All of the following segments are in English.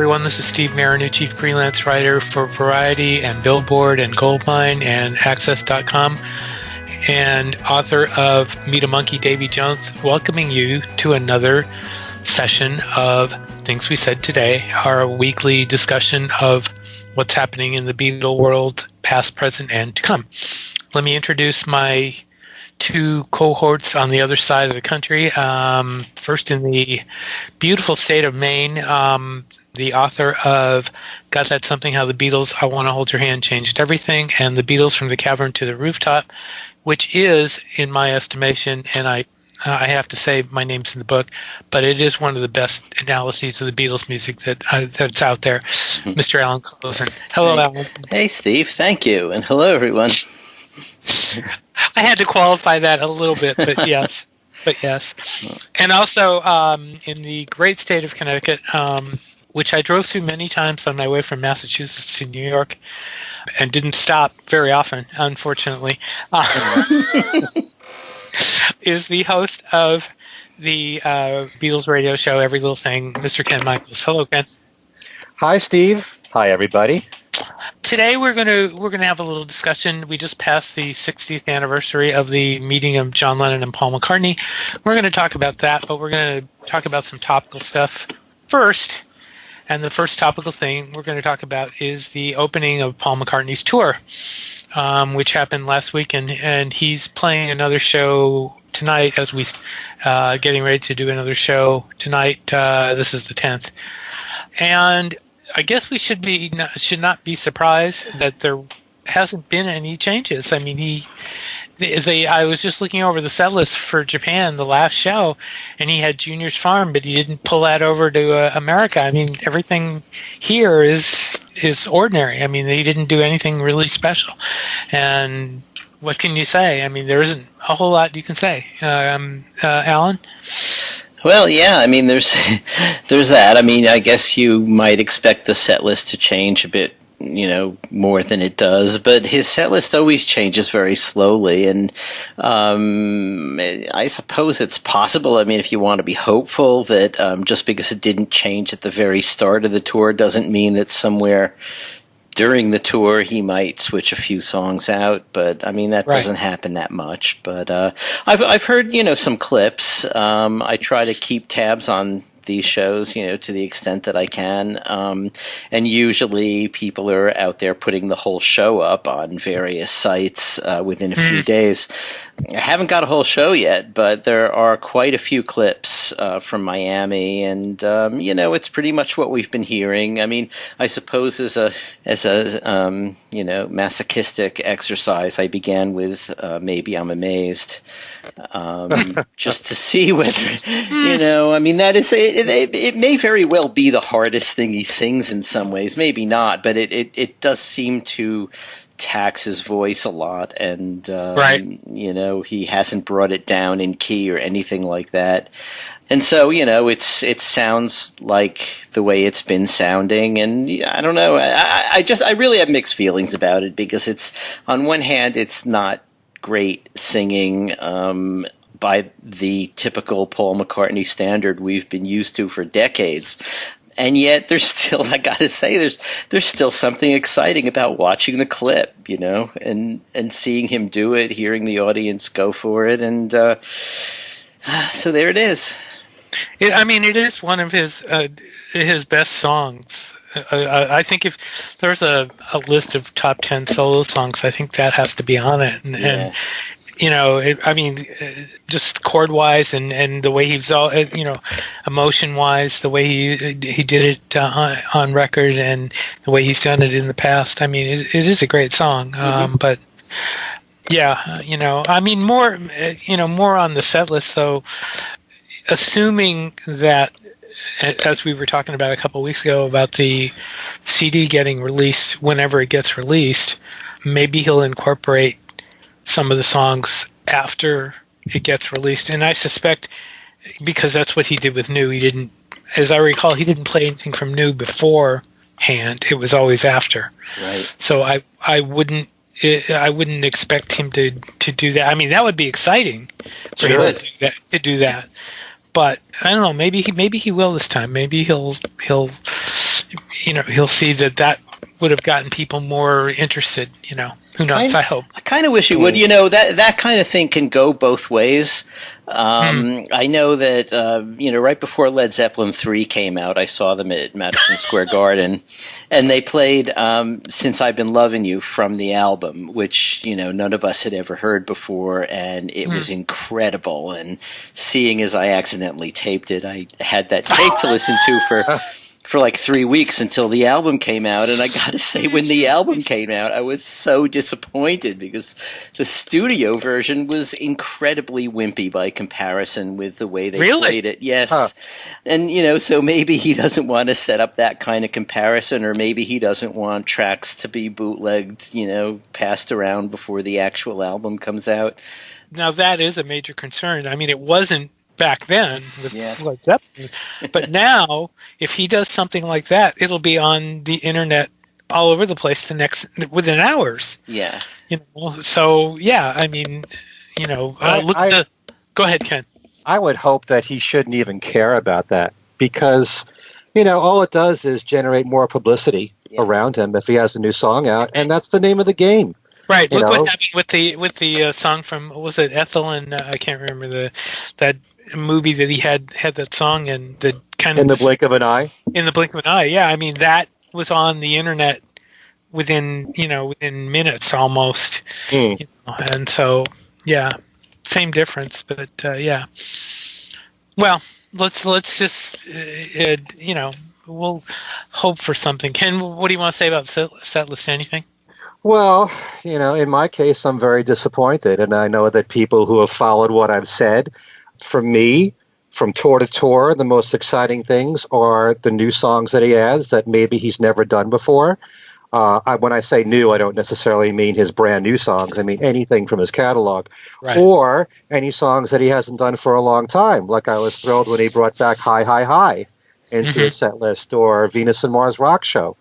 everyone. This is Steve Marinucci, freelance writer for Variety and Billboard and Goldmine and Access.com, and author of Meet a Monkey, Davy Jones, welcoming you to another session of Things We Said Today, our weekly discussion of what's happening in the Beatle world, past, present, and to come. Let me introduce my two cohorts on the other side of the country. First, in the beautiful state of Maine, the author of Got That Something, How the Beatles, I Want to Hold Your Hand, Changed Everything, and The Beatles from the Cavern to the Rooftop, which is, in my estimation, and I have to say my name's in the book, but it is one of the best analyses of the Beatles music that's out there. Mr. Alan Closen. Hello, Alan. Hey, Steve. Thank you. And hello, everyone. I had to qualify that a little bit, but yes. And also in the great state of Connecticut, which I drove through many times on my way from Massachusetts to New York and didn't stop very often, unfortunately, is the host of the Beatles radio show, Every Little Thing, Mr. Ken Michaels. Hello, Ken. Hi, Steve. Hi, everybody. Today we're gonna have a little discussion. We just passed the 60th anniversary of the meeting of John Lennon and Paul McCartney. We're going to talk about that, but we're going to talk about some topical stuff first. And the first topical thing we're going to talk about is the opening of Paul McCartney's tour, which happened last week, and he's playing another show tonight as we getting ready to do another show tonight. This is the 10th, and I guess we should not be surprised that there hasn't been any changes. I mean, I was just looking over the set list for Japan, the last show, and he had Junior's Farm, but he didn't pull that over to America. I mean, everything here is ordinary. I mean, they didn't do anything really special. And what can you say? I mean, there isn't a whole lot you can say. Alan? Well, yeah, I mean, there's that. I mean, I guess you might expect the set list to change a bit, more than it does, but his set list always changes very slowly, and I suppose it's possible. I mean, if you want to be hopeful that just because it didn't change at the very start of the tour doesn't mean that somewhere during the tour he might switch a few songs out, but I mean that doesn't happen that much. But I've heard some clips. I try to keep tabs on these shows, to the extent that I can. And usually people are out there putting the whole show up on various sites within a few days. I haven't got a whole show yet, but there are quite a few clips from Miami, and it's pretty much what we've been hearing. I mean, I suppose as a masochistic exercise, I began with Maybe I'm Amazed, just to see whether I mean, that is it may very well be the hardest thing he sings in some ways, maybe not, but it does seem to tax his voice a lot, and he hasn't brought it down in key or anything like that. And so, it sounds like the way it's been sounding, and I don't know. I really have mixed feelings about it, because it's, on one hand, it's not great singing by the typical Paul McCartney standard we've been used to for decades. And yet there's still, I gotta say, there's still something exciting about watching the clip, and seeing him do it, hearing the audience go for it, and so there it is. It is one of his best songs. I think if there's a list of top 10 solo songs, I think that has to be on it. And just chord-wise and the way he's all, emotion-wise, the way he did it on record and the way he's done it in the past. I mean, it is a great song. But yeah, more on the set list though. Assuming that, as we were talking about a couple of weeks ago about the CD getting released whenever it gets released, maybe he'll incorporate some of the songs after it gets released. And I suspect, because that's what he did with New, he didn't, as I recall, he didn't play anything from New beforehand. It was always after. Right. So I wouldn't expect him to do that. I mean, that would be exciting for him to do that. But I don't know. Maybe he will this time. Maybe he'll he'll see that would have gotten people more interested. Who knows? I hope. I kind of wish he would. That kind of thing can go both ways. I know that right before Led Zeppelin 3 came out, I saw them at Madison Square Garden, and they played "Since I've Been Loving You" from the album, which none of us had ever heard before, and it was incredible. And seeing as I accidentally taped it, I had that tape to listen to for like 3 weeks until the album came out. And I gotta say, when the album came out, I was so disappointed because the studio version was incredibly wimpy by comparison with the way they played it. Yes. Huh. And, so maybe he doesn't want to set up that kind of comparison, or maybe he doesn't want tracks to be bootlegged, passed around before the actual album comes out. Now that is a major concern. I mean, it wasn't back then with Led Zeppelin, but now if he does something like that, it'll be on the internet all over the place within hours. Yeah. So yeah, I mean, go ahead, Ken. I would hope that he shouldn't even care about that, because all it does is generate more publicity around him if he has a new song out, and that's the name of the game. Right. Look what happened with the song from, what was it, Ethel, and I can't remember that movie that he had that song, and the kind of In the Blink of an Eye. In the Blink of an Eye, yeah. I mean, that was on the internet within minutes almost. And so same difference, but yeah. Well, let's just we'll hope for something. Ken, what do you want to say about the set list? Anything? Well, in my case, I'm very disappointed, and I know that people who have followed what I've said, for me, from tour to tour, the most exciting things are the new songs that he has that maybe he's never done before. When I say new, I don't necessarily mean his brand new songs. I mean anything from his catalog, or any songs that he hasn't done for a long time. Like I was thrilled when he brought back Hi, Hi, Hi into his set list, or Venus and Mars Rock Show,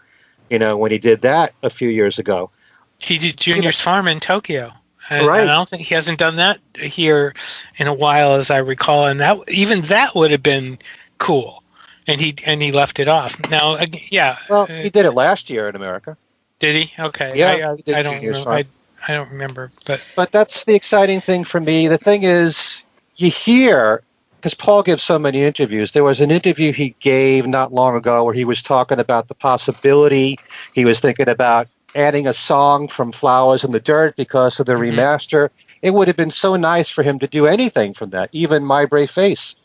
when he did that a few years ago. He did Junior's Farm in Tokyo. And right. I don't think he hasn't done that here in a while, as I recall, and that would have been cool. And he left it off. Now, yeah. Well, he did it last year in America. Did he? Okay. Yeah, I don't know. I don't remember. But that's the exciting thing for me. The thing is, you hear, because Paul gives so many interviews. There was an interview he gave not long ago where he was talking about the possibility. He was thinking about adding a song from Flowers in the Dirt because of the remaster. It would have been so nice for him to do anything from that, even My Brave Face,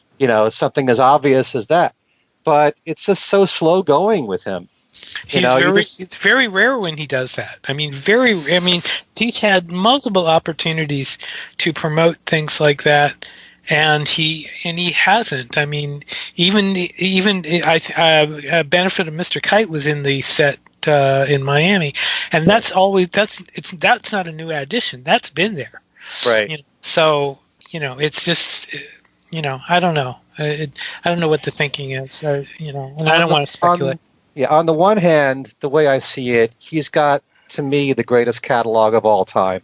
something as obvious as that. But it's just so slow going with him. It's very rare when he does that. I mean, he's had multiple opportunities to promote things like that, and he hasn't. I mean, even Benefit of Mr. Kite was in the set in Miami, and that's not a new addition. That's been there, right? So it's just I don't know. I don't know what the thinking is. And I don't want to speculate. On the one hand, the way I see it, he's got, to me, the greatest catalog of all time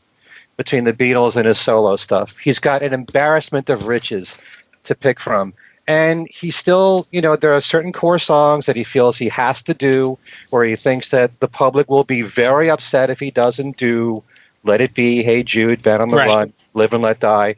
between the Beatles and his solo stuff. He's got an embarrassment of riches to pick from. And he still, there are certain core songs that he feels he has to do, where he thinks that the public will be very upset if he doesn't do Let It Be, Hey Jude, Ben on the Run, Live and Let Die.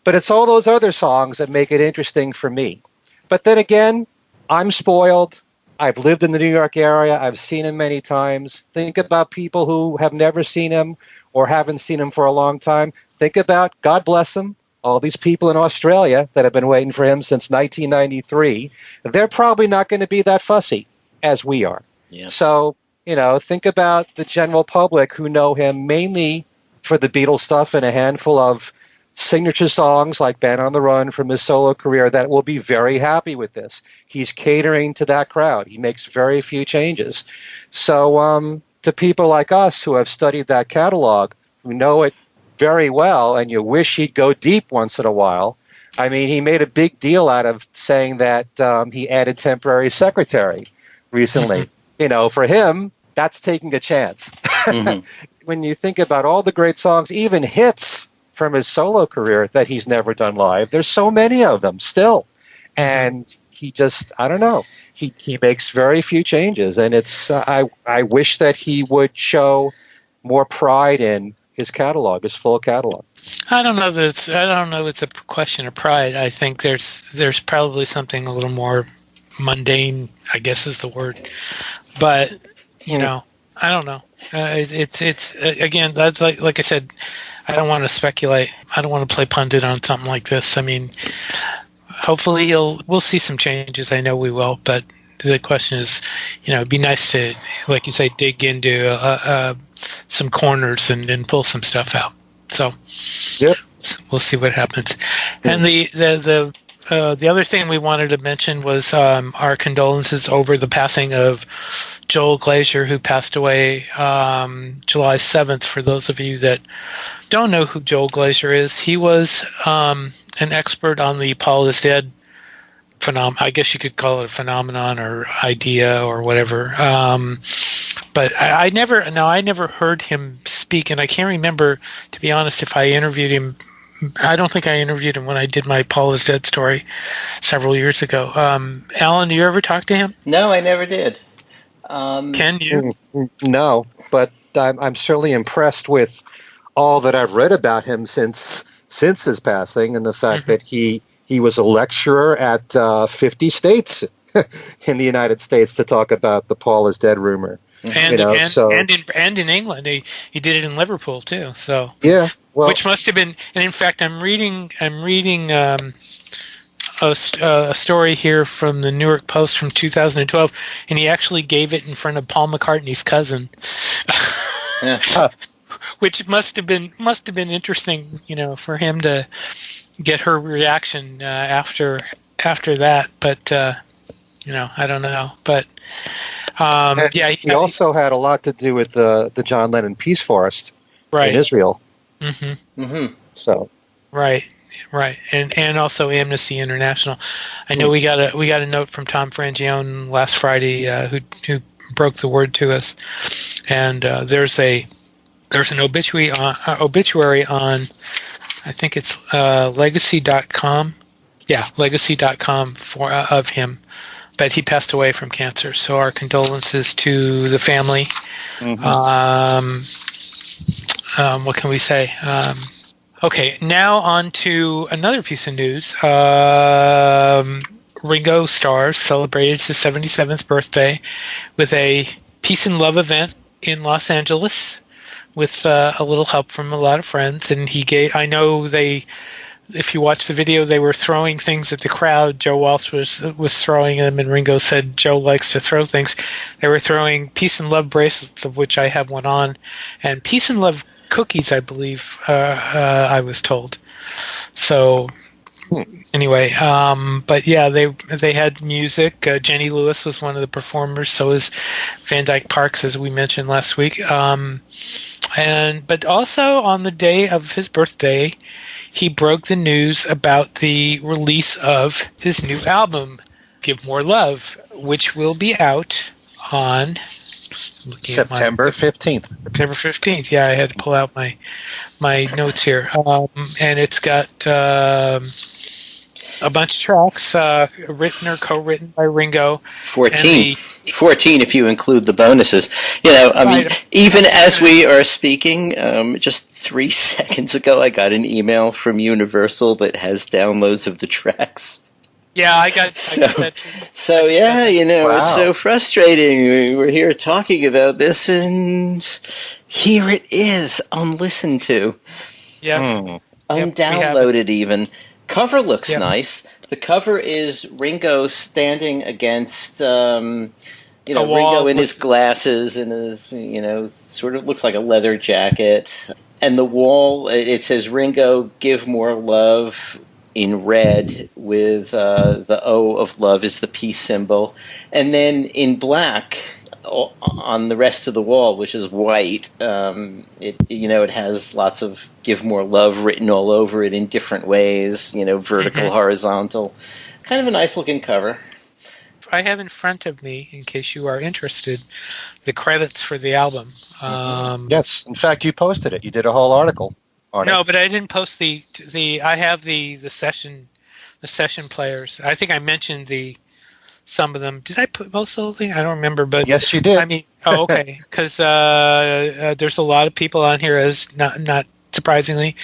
But it's all those other songs that make it interesting for me. But then again, I'm spoiled. I've lived in the New York area. I've seen him many times. Think about people who have never seen him or haven't seen him for a long time. Think about, God bless him, all these people in Australia that have been waiting for him since 1993. They're probably not going to be that fussy as we are. Yeah. So, think about the general public who know him mainly for the Beatles stuff and a handful of signature songs like Band on the Run from his solo career that will be very happy with this. He's catering to that crowd. He makes very few changes. So to people like us who have studied that catalog, who know it very well, and you wish he'd go deep once in a while. I mean, he made a big deal out of saying that he added Temporary Secretary recently. For him, that's taking a chance. When you think about all the great songs, even hits from his solo career that he's never done live, there's so many of them still. And he just, I don't know. He makes very few changes, and it's I wish that he would show more pride in his catalog, his full catalog. I don't know it's a question of pride. I think there's probably something a little more mundane, I guess is the word. But you know, I don't know. It's again, that's like I said, I don't want to speculate. I don't want to play pundit on something like this. I mean, hopefully we'll see some changes. I know we will, but the question is, it'd be nice to, like you say, dig into some corners and pull some stuff out. So, yep, we'll see what happens. And the other thing we wanted to mention was our condolences over the passing of Joel Glazer, who passed away July 7th. For those of you that don't know who Joel Glazer is, he was an expert on the Paul is Dead phenomenon. I guess you could call it a phenomenon or idea or whatever. But I never heard him speak, and I can't remember, to be honest, if I interviewed him. I don't think I interviewed him when I did my Paul is Dead story several years ago. Alan, do you ever talk to him? No, I never did. Can you? No, but I'm certainly impressed with all that I've read about him since his passing, and the fact that he was a lecturer at 50 states in the United States to talk about the Paul is Dead rumor. And in England, he did it in Liverpool too. So yeah, well, which must have been. And in fact, I'm reading a story here from the New York Post from 2012, and he actually gave it in front of Paul McCartney's cousin, which must have been interesting, for him to get her reaction after that. But I don't know, but. He also had a lot to do with the John Lennon Peace Forest in Israel. Mm-hmm. Mm-hmm. So right, and also Amnesty International. I know we got a note from Tom Frangione last Friday who broke the word to us, and there's an obituary on I think it's legacy.com. Yeah, legacy.com of him. But he passed away from cancer, so our condolences to the family. Mm-hmm. What can we say? Okay, now on to another piece of news. Ringo Starr celebrated his 77th birthday with a peace and love event in Los Angeles with a little help from a lot of friends. And if you watch the video, they were throwing things at the crowd. Joe Walsh was throwing them, and Ringo said Joe likes to throw things. They were throwing peace and love bracelets, of which I have one on, and peace and love cookies, I believe, I was told. So anyway, but yeah, they had music. Jenny Lewis was one of the performers. So was Van Dyke Parks, as we mentioned last week. But also on the day of his birthday, he broke the news about the release of his new album, Give More Love, which will be out on September 15th. September 15th. Yeah, I had to pull out my notes here. And it's got a bunch of tracks written or co-written by Ringo. 14 if you include the bonuses. Even as we are speaking, just 3 seconds ago, I got an email from Universal that has downloads of the tracks. Yeah, I got that too. So yeah, Wow. It's so frustrating. We're here talking about this, and here it is, unlistened to. Yeah. Undownloaded even. Cover looks nice. The cover is Ringo standing against, Ringo in his glasses and his, sort of looks like a leather jacket. And the wall, it says Ringo, give more love in red with the O of love is the peace symbol. And then in black on the rest of the wall, which is white, it has lots of give more love written all over it in different ways, vertical, horizontal. Kind of a nice looking cover. I have in front of me, in case you are interested, the credits for the album. Yes, in fact, you posted it. You did a whole article on it. No, but I didn't post the. I have the session players. I think I mentioned the some of them. Did I put most of the thing? I don't remember, but Yes, you did. I mean, oh, okay, because there's a lot of people on here, as not surprisingly,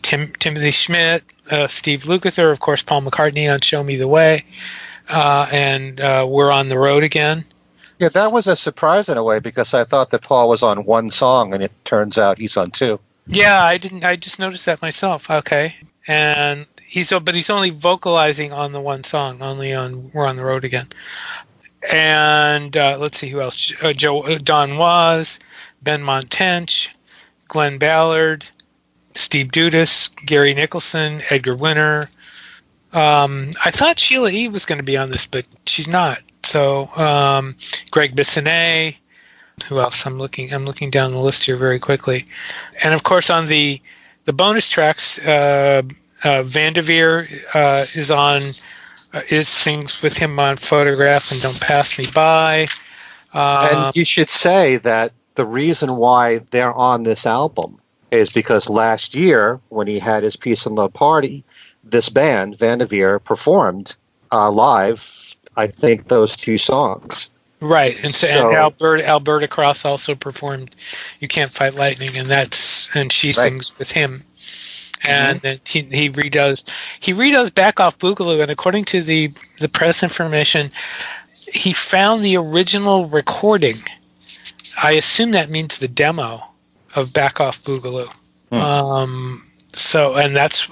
Timothy Schmidt, Steve Lukather, of course, Paul McCartney on "Show Me the Way," and "We're on the Road Again." Yeah, that was a surprise in a way because I thought that Paul was on one song, and it turns out he's on two. Yeah, I didn't. I just noticed that myself. Okay, and he's only vocalizing on the one song, only on "We're on the Road Again." And let's see who else: Don Was, Ben Montench, Glenn Ballard, Steve Dudas, Gary Nicholson, Edgar Winter. I thought Sheila E. was going to be on this, but she's not. So Greg Bissonnet. Who else? I'm looking down the list here very quickly, and of course on the bonus tracks, Vanderveer is on. Sings with him on "Photograph" and "Don't Pass Me By." And you should say that the reason why they're on this album is because last year, when he had his Peace and Love party, this band, Vanderveer, performed live, I think, those two songs. Right, and Alberta Cross also performed "You Can't Fight Lightning," and she sings with him. And then he redoes "Back Off Boogaloo," and according to the press information, he found the original recording. I assume that means the demo of "Back Off Boogaloo." And that's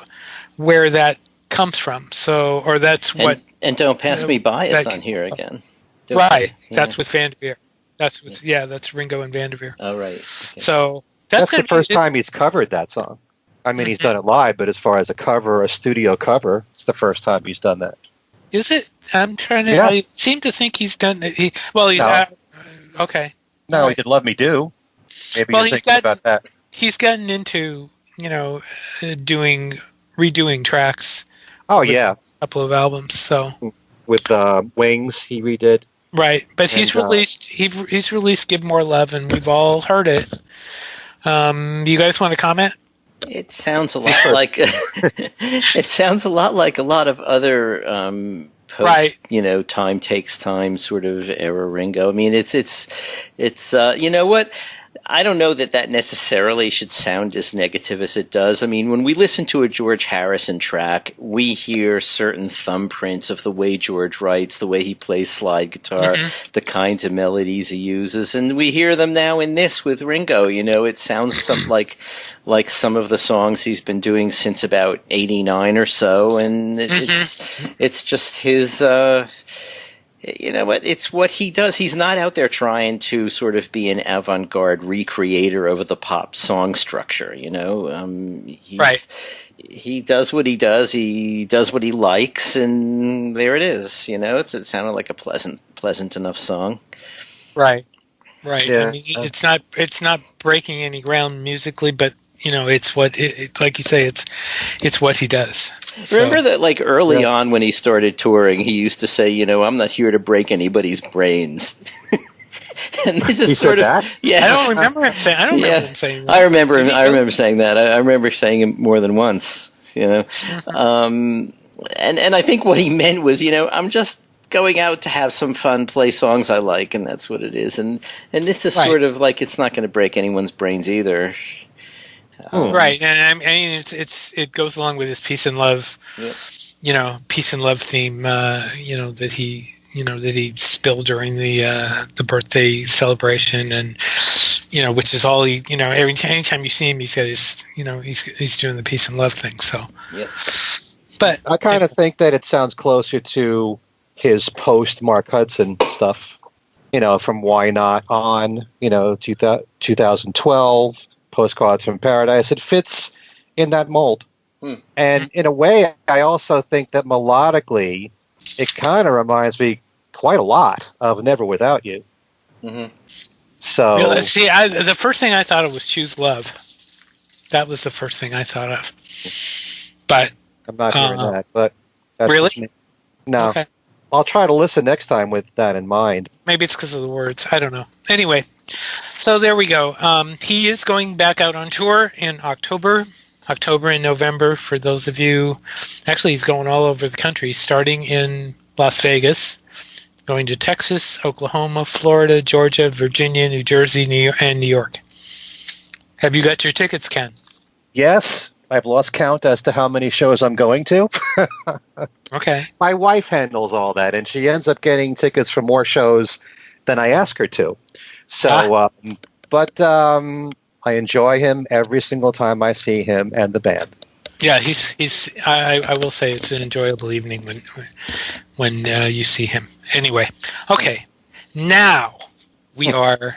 where that comes from. So, or that's what. And "Don't Pass Me By" is on here again. Right, that's with Vanderveer. That's Ringo and Vanderveer. Oh, right. Okay. So that's the first time he's covered that song. I mean, he's done it live, but as far as a studio cover, it's the first time he's done that. Is it? I'm trying to. Yeah. I seem to think he's done it. He's okay. No, he did "Love Me Do." Maybe you're thinking about that. He's gotten into redoing tracks. Oh yeah, a couple of albums. So with Wings, he redid. Right, but he's released "Give More Love," and we've all heard it. You guys want to comment? It sounds a lot like a lot of other post, Time Takes Time sort of era Ringo. I mean, it's you know what? I don't know that necessarily should sound as negative as it does. I mean, when we listen to a George Harrison track, we hear certain thumbprints of the way George writes, the way he plays slide guitar, the kinds of melodies he uses, and we hear them now in this with Ringo. It sounds like some of the songs he's been doing since about '89 or so, and it's just his. You know what? It's what he does. He's not out there trying to sort of be an avant-garde recreator of the pop song structure. Right. He does what he does. He does what he likes, and there it is. It sounded like a pleasant enough song. Right. Yeah. I mean, it's not breaking any ground musically, but it's what like you say, it's what he does. Remember that, early on when he started touring, he used to say, "I'm not here to break anybody's brains." And this is sort of that? Yes. I don't remember him saying. That. I remember saying that. I remember saying it more than once. And I think what he meant was, I'm just going out to have some fun, play songs I like, and that's what it is. And this is sort of like it's not going to break anyone's brains either. Right, and I mean it goes along with his peace and love, peace and love theme, that he spilled during the birthday celebration, and which is all he, anytime you see him, he's got his, he's doing the peace and love thing. So, but I kind of think that it sounds closer to his post Mark Hudson stuff, from Why Not on, 2012. Postcards from Paradise. It fits in that mold. And in a way, I also think that melodically, it kind of reminds me quite a lot of Never Without You. So, see, the first thing I thought of was Choose Love. That was the first thing I thought of. But I'm not hearing that. But that's really? No. Okay. I'll try to listen next time with that in mind. Maybe it's because of the words. I don't know. Anyway, so there we go. He is going back out on tour in October and November. For those of you, actually, he's going all over the country, starting in Las Vegas, going to Texas, Oklahoma, Florida, Georgia, Virginia, New Jersey, and New York. Have you got your tickets, Ken? Yes, I've lost count as to how many shows I'm going to. Okay. My wife handles all that, and she ends up getting tickets for more shows than I ask her to. So, but I enjoy him every single time I see him and the band. Yeah, I will say it's an enjoyable evening when you see him. Anyway, okay, now we are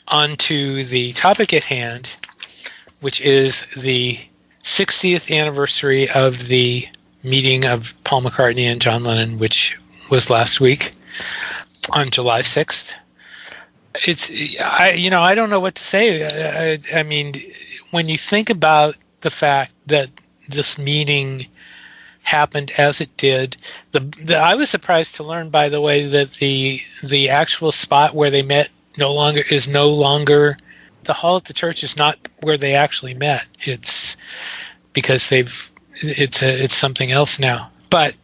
on to the topic at hand, which is the 60th anniversary of the meeting of Paul McCartney and John Lennon, which was last week on July 6th. I don't know what to say. I mean, when you think about the fact that this meeting happened as it did, I was surprised to learn, by the way, that the actual spot where they met no longer the hall at the church is not where they actually met. It's because it's something else now. But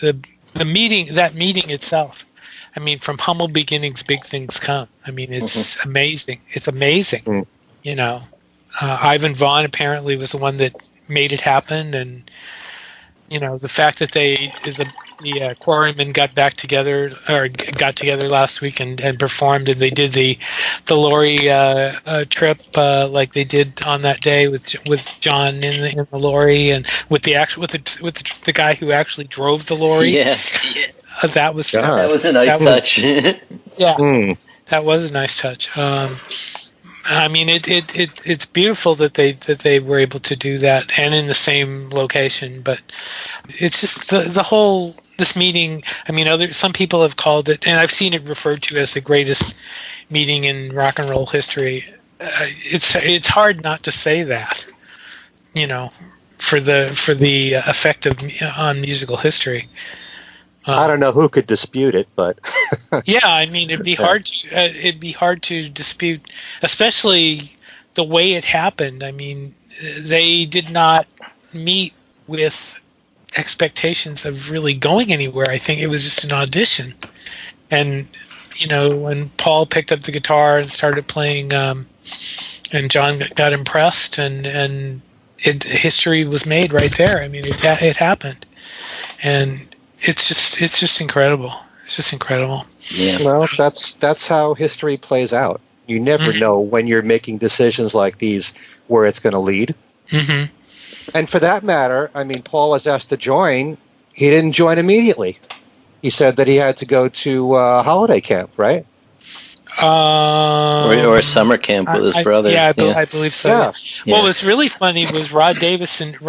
the meeting itself. I mean, from humble beginnings, big things come. I mean, it's amazing. It's amazing. You know, Ivan Vaughn apparently was the one that made it happen, and you know, the fact that the Quarrymen got together last week and performed, and they did the lorry trip like they did on that day with John in the lorry, and with the guy who actually drove the lorry. Yeah. That was a nice touch. Yeah, that was a nice touch. I mean, it's beautiful that they were able to do that, and in the same location. But it's just the whole this meeting. I mean, some people have called it, and I've seen it referred to as the greatest meeting in rock and roll history. It's hard not to say that, you know, for the effect on musical history. I don't know who could dispute it, but yeah, I mean, it'd be hard to dispute, especially the way it happened. I mean, they did not meet with expectations of really going anywhere. I think it was just an audition, and you know, when Paul picked up the guitar and started playing, and John got impressed, and history was made right there. I mean, it happened, and it's just incredible. It's just incredible. Yeah. Well, that's how history plays out. You never know when you're making decisions like these where it's going to lead. Mm-hmm. And for that matter, I mean, Paul was asked to join. He didn't join immediately. He said that he had to go to holiday camp, right? Or summer camp with his brother. Yeah, I believe so. Yeah. What was really funny was Rod Davis and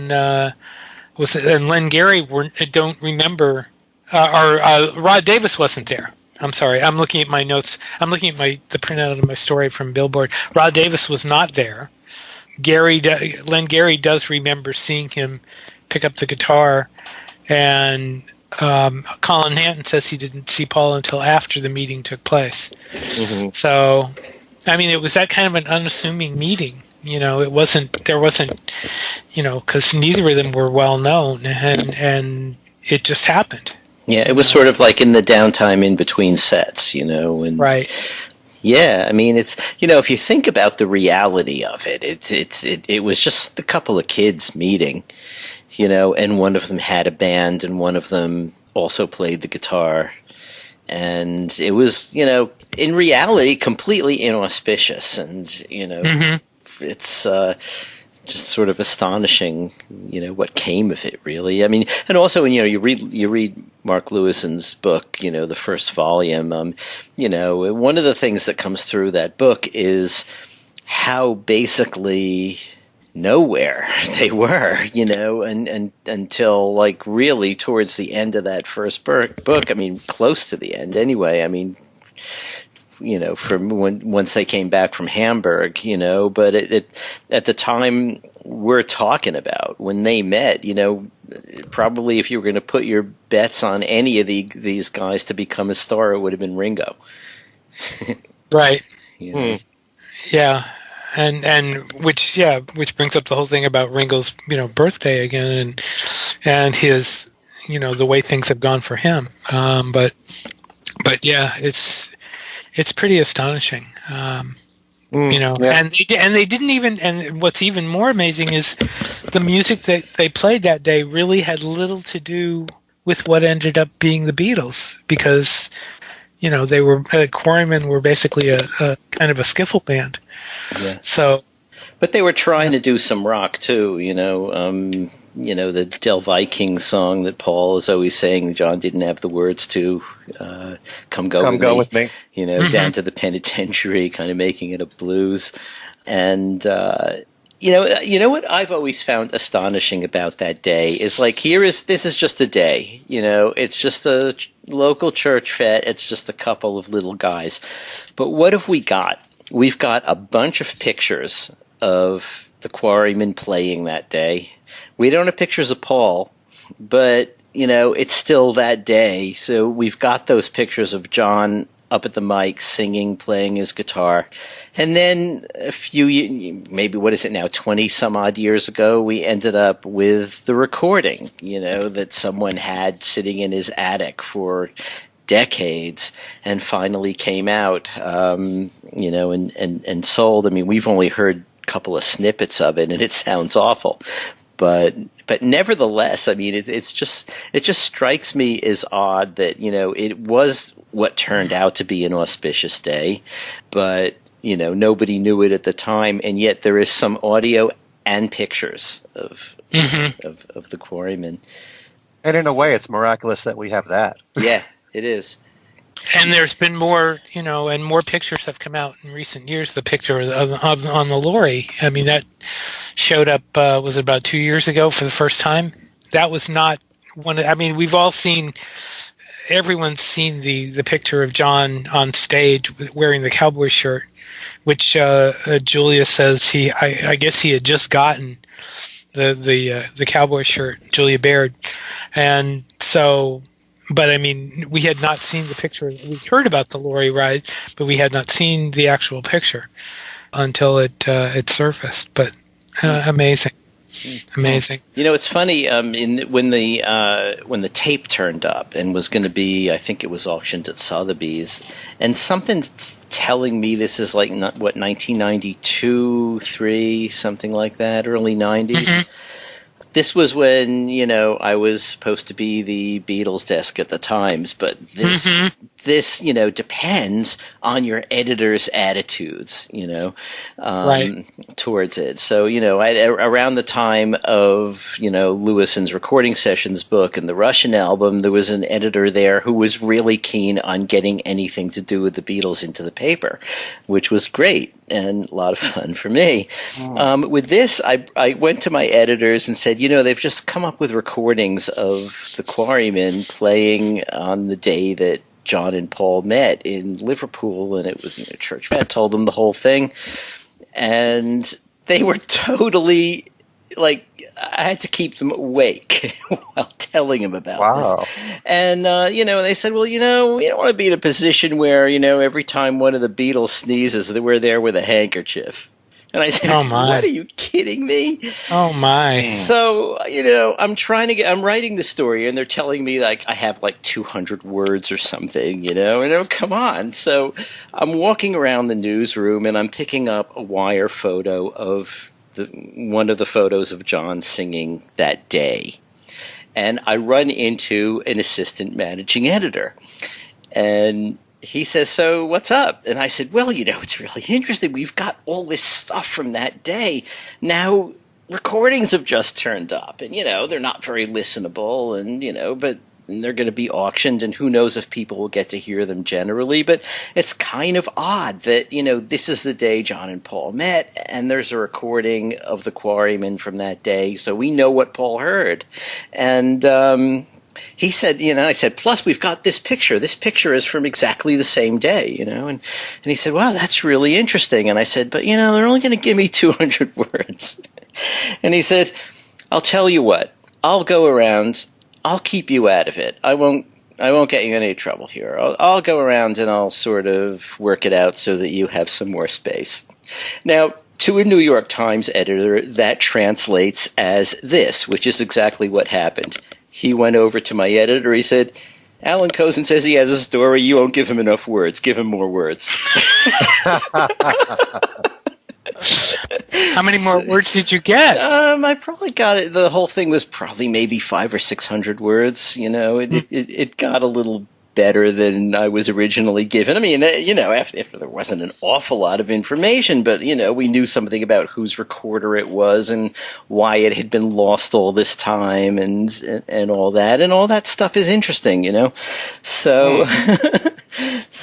Len Gary don't remember, or Rod Davis wasn't there. I'm sorry. I'm looking at my notes. I'm looking at the printout of my story from Billboard. Rod Davis was not there. Len Gary does remember seeing him pick up the guitar, and Colin Hanton says he didn't see Paul until after the meeting took place. Mm-hmm. So, I mean, it was that kind of an unassuming meeting. You know, there wasn't, you know, because neither of them were well known, and it just happened. Yeah, it was sort of like in the downtime in between sets, you know, and right. Yeah, I mean, it's, you know, if you think about the reality of it, it was just a couple of kids meeting, you know, and one of them had a band, and one of them also played the guitar, and it was, you know, in reality, completely inauspicious, and you know. Mm-hmm. It's just sort of astonishing, you know, what came of it, really. I mean, and also, you know, you read Mark Lewison's book, you know, the first volume. You know, one of the things that comes through that book is how basically nowhere they were, you know, and until like really towards the end of that first book. I mean, close to the end, anyway. I mean. You know, from once they came back from Hamburg, you know, but it at the time we're talking about when they met, you know, probably if you were going to put your bets on any of these guys to become a star, it would have been Ringo. Right. You know? Yeah. And which brings up the whole thing about Ringo's, you know, birthday again, and and his, the way things have gone for him. But yeah, it's pretty astonishing. Yeah. And they didn't even. And what's even more amazing is the music that they played that day really had little to do with what ended up being the Beatles, because they were Quarrymen were basically a kind of a skiffle band. Yeah. So, but they were trying to do some rock too. The Del Viking song that Paul is always saying John didn't have the words to, come go with me. Down to the penitentiary, kind of making it a blues. And, what I've always found astonishing about that day is this is just a day, it's just a local church fete. It's just a couple of little guys. But what have we got? We've got a bunch of pictures of the Quarrymen playing that day. We don't have pictures of Paul, but, it's still that day. So we've got those pictures of John up at the mic singing, playing his guitar. And then a few, maybe what is it now, 20 some odd years ago, we ended up with the recording, that someone had sitting in his attic for decades and finally came out, and sold. I mean, we've only heard a couple of snippets of it and it sounds awful. But nevertheless, I mean, it just strikes me as odd that, it was what turned out to be an auspicious day, but, nobody knew it at the time. And yet there is some audio and pictures of the Quarrymen. And in a way, it's miraculous that we have that. Yeah, it is. And there's been more, and more pictures have come out in recent years. The picture on the lorry, I mean, that showed up, was it about 2 years ago for the first time? That was not one. I mean, everyone's seen the picture of John on stage wearing the cowboy shirt, which Julia says I guess he had just gotten the cowboy shirt, Julia Baird, and so. But I mean, we had not seen the picture. We heard about the lorry ride, but we had not seen the actual picture until it surfaced. But amazing. It's funny. When the tape turned up and was going to be, I think it was auctioned at Sotheby's, and something's telling me this is 1992, 3, something like that, early 90s. Mm-hmm. This was when, I was supposed to be the Beatles desk at the Times, but this depends on your editor's attitudes, right. towards it. So, around the time of, Lewison's Recording Sessions book and the Russian album, there was an editor there who was really keen on getting anything to do with the Beatles into the paper, which was great and a lot of fun for me. With this, I went to my editors and said, they've just come up with recordings of the Quarrymen playing on the day that John and Paul met in Liverpool, and it was church fete. Told them the whole thing, and they were totally I had to keep them awake while telling them about this. And they said, well, we don't want to be in a position where every time one of the Beatles sneezes, that we're there with a handkerchief. And I said, oh my. What, are you kidding me? Oh my. So, I'm writing the story and they're telling me I have 200 words or something, come on. So I'm walking around the newsroom and I'm picking up a wire photo of one of the photos of John singing that day. And I run into an assistant managing editor. And he says, so what's up? And I said, well, it's really interesting. We've got all this stuff from that day. Now, recordings have just turned up. And, they're not very listenable. And, but they're going to be auctioned. And who knows if people will get to hear them generally. But it's kind of odd that, this is the day John and Paul met. And there's a recording of the Quarrymen from that day. So we know what Paul heard. And he said, I said, plus we've got this picture. This picture is from exactly the same day, and he said, wow, that's really interesting. And I said, but, they're only going to give me 200 words. And he said, I'll tell you what, I'll go around, I'll keep you out of it. I won't get you in any trouble here. I'll go around and I'll sort of work it out so that you have some more space. Now, to a New York Times editor, that translates as this, which is exactly what happened. He went over to my editor. He said, Alan Kozin says he has a story. You won't give him enough words. Give him more words. How many more words did you get? I probably got it. The whole thing was probably maybe 500 or 600 words. It got a little better than I was originally given. I mean, after there wasn't an awful lot of information, but, we knew something about whose recorder it was and why it had been lost all this time and all that. And all that stuff is interesting, So,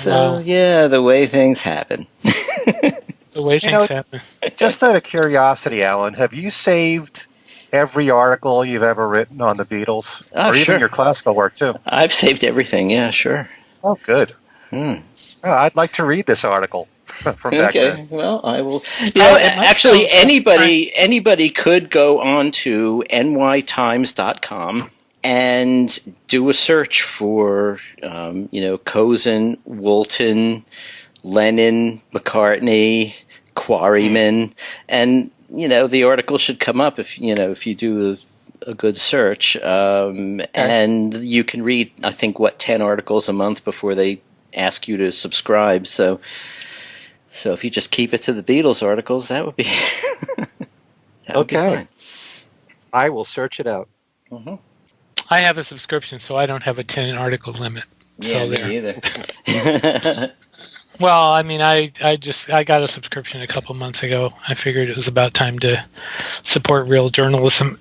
Wow. Yeah, the way things happen. The way things happen. Just out of curiosity, Alan, have you saved every article you've ever written on the Beatles? Or Sure. even your classical work, too? I've saved everything, yeah, sure. Oh, good. Oh, I'd like to read this article from back Okay, then. well, I will. it might Actually, sound- anybody could go on to nytimes.com and do a search for, Kozin, Woolton, Lennon, McCartney, Quarryman, and the article should come up if you do a good search, and you can read, I think, 10 articles a month before they ask you to subscribe. So if you just keep it to the Beatles articles, that would be that would be Okay. fine. I will search it out. Mm-hmm. I have a subscription, so I don't have a 10 article limit. Yeah, So me there. either. Well, I mean, I got a subscription a couple months ago. I figured it was about time to support real journalism.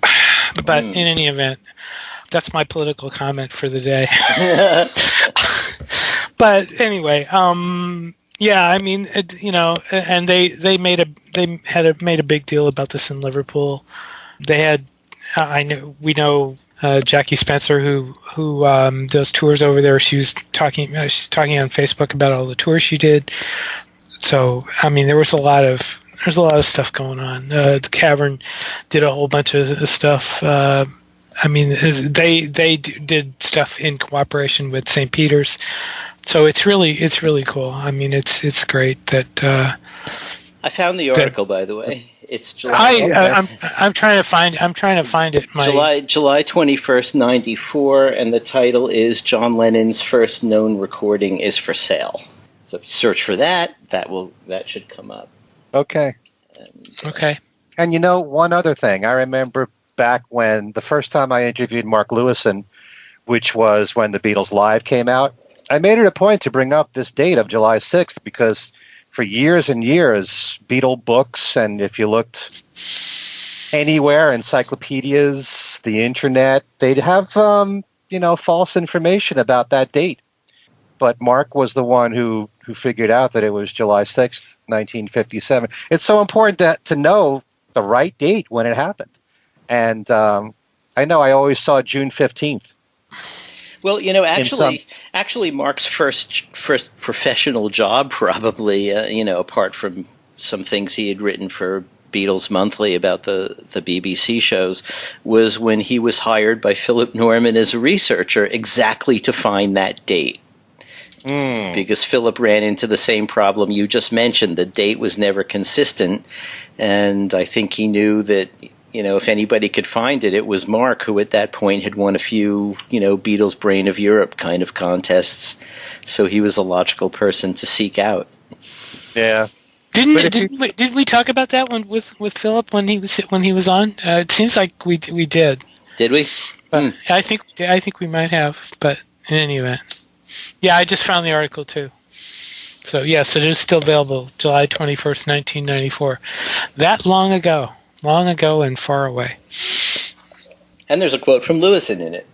But in any event, that's my political comment for the day. But anyway, yeah, I mean, and they made a big deal about this in Liverpool. They had, we know Jackie Spencer, who does tours over there. She's talking on Facebook about all the tours she did. So I mean, there's a lot of stuff going on. The Cavern did a whole bunch of stuff. I mean, they did stuff in cooperation with St. Peter's. So it's really cool. I mean, it's great that. I found the article, by the way. It's July. I'm trying to find it. July 21st, 94, and the title is John Lennon's first known recording is for sale. So if you search for that should come up. Okay. Okay. And one other thing. I remember back when the first time I interviewed Mark Lewison, which was when the Beatles Live came out, I made it a point to bring up this date of July 6th because for years and years, Beatle books, and if you looked anywhere, encyclopedias, the internet, they'd have, false information about that date. But Mark was the one who figured out that it was July 6th, 1957. It's so important to know the right date when it happened. And I know I always saw June 15th. Well, actually, Mark's first professional job, probably, apart from some things he had written for Beatles Monthly about the BBC shows, was when he was hired by Philip Norman as a researcher exactly to find that date. Because Philip ran into the same problem you just mentioned. The date was never consistent, and I think he knew that, if anybody could find it, it was Mark, who at that point had won a few, Beatles Brain of Europe kind of contests. So he was a logical person to seek out. Yeah. Didn't we talk about that one with Philip when he was on? It seems like we did. Did we? But I think we might have. But in any event, yeah, I just found the article too. So yes, it is still available. July 21st, 1994. That long ago and far away. And there's a quote from Lewison in it.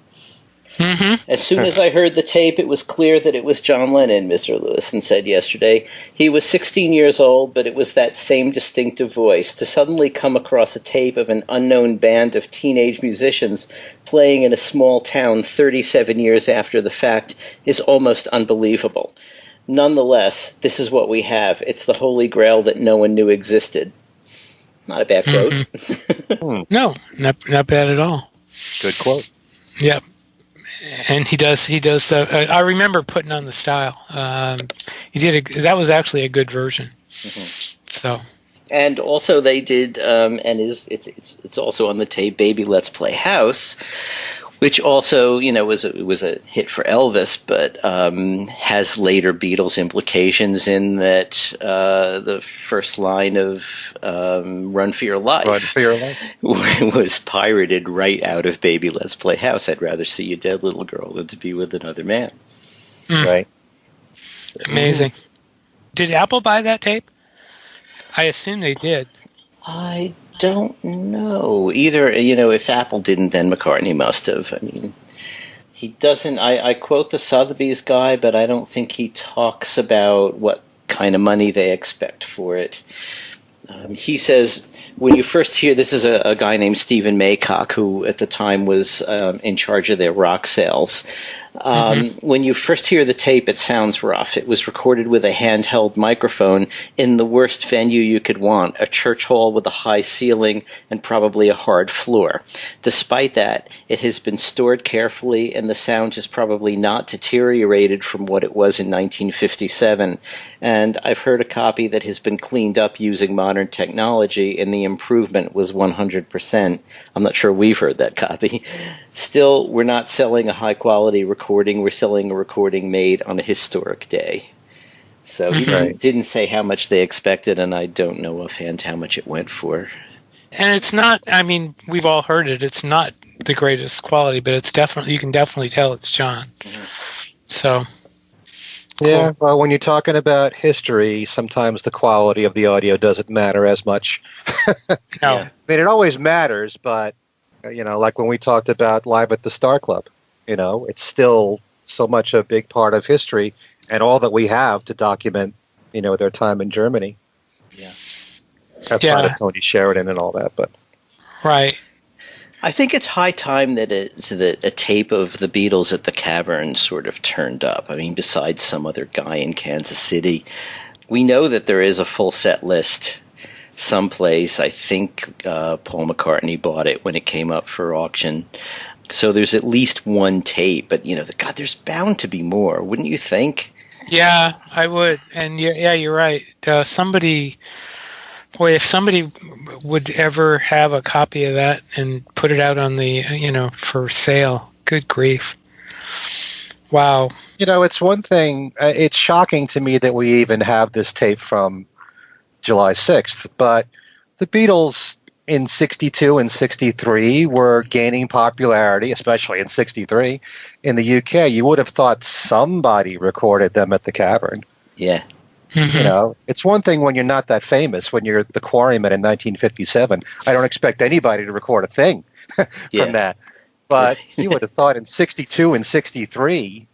Mm-hmm. As soon as I heard the tape, it was clear that it was John Lennon, Mr. Lewison said yesterday. He was 16 years old, but it was that same distinctive voice. To suddenly come across a tape of an unknown band of teenage musicians playing in a small town 37 years after the fact is almost unbelievable. Nonetheless, this is what we have. It's the holy grail that no one knew existed. Not a bad quote. Mm-hmm. No, not bad at all. Good quote. Yep. And he does. I remember putting on the style. He did. That was actually a good version. Mm-hmm. So. And also they did, it's also on the tape, Baby Let's Play House, which also, was a hit for Elvis, but has later Beatles implications in that the first line of Run For Your Life, was pirated right out of Baby Let's Play House. I'd rather see you dead, little girl, than to be with another man. Right. Amazing. Did Apple buy that tape? I assume they did. I don't know. Either, if Apple didn't, then McCartney must have. I mean, he doesn't, I quote the Sotheby's guy, but I don't think he talks about what kind of money they expect for it. He says, when you first hear, this is a guy named Stephen Maycock, who at the time was in charge of their rock sales. When you first hear the tape, it sounds rough. It was recorded with a handheld microphone in the worst venue you could want, a church hall with a high ceiling and probably a hard floor. Despite that, it has been stored carefully, and the sound has probably not deteriorated from what it was in 1957. And I've heard a copy that has been cleaned up using modern technology, and the improvement was 100%. I'm not sure we've heard that copy. Still, we're not selling a high-quality recording. We're selling a recording made on a historic day. So he didn't say how much they expected, and I don't know offhand how much it went for. And it's not, I mean, we've all heard it. It's not the greatest quality, but it's definitely, you can definitely tell it's John. So... Yeah, well, when you're talking about history, sometimes the quality of the audio doesn't matter as much. No. I mean, it always matters, but, like when we talked about Live at the Star Club, it's still so much a big part of history and all that we have to document, their time in Germany. Yeah. Outside of Tony Sheridan and all that, but... Right. I think it's high time that a tape of the Beatles at the Cavern sort of turned up. I mean, besides some other guy in Kansas City, we know that there is a full set list someplace. I think Paul McCartney bought it when it came up for auction. So there's at least one tape, but God, there's bound to be more, wouldn't you think? Yeah, I would. And yeah, you're right. Boy, if somebody would ever have a copy of that and put it out on the, for sale, good grief. Wow. It's one thing, it's shocking to me that we even have this tape from July 6th, but the Beatles in 62 and 63 were gaining popularity, especially in 63, in the UK. You would have thought somebody recorded them at the Cavern. Yeah. It's one thing when you're not that famous, when you're the Quarrymen in 1957. I don't expect anybody to record a thing from that. But you would have thought in 62 and 63,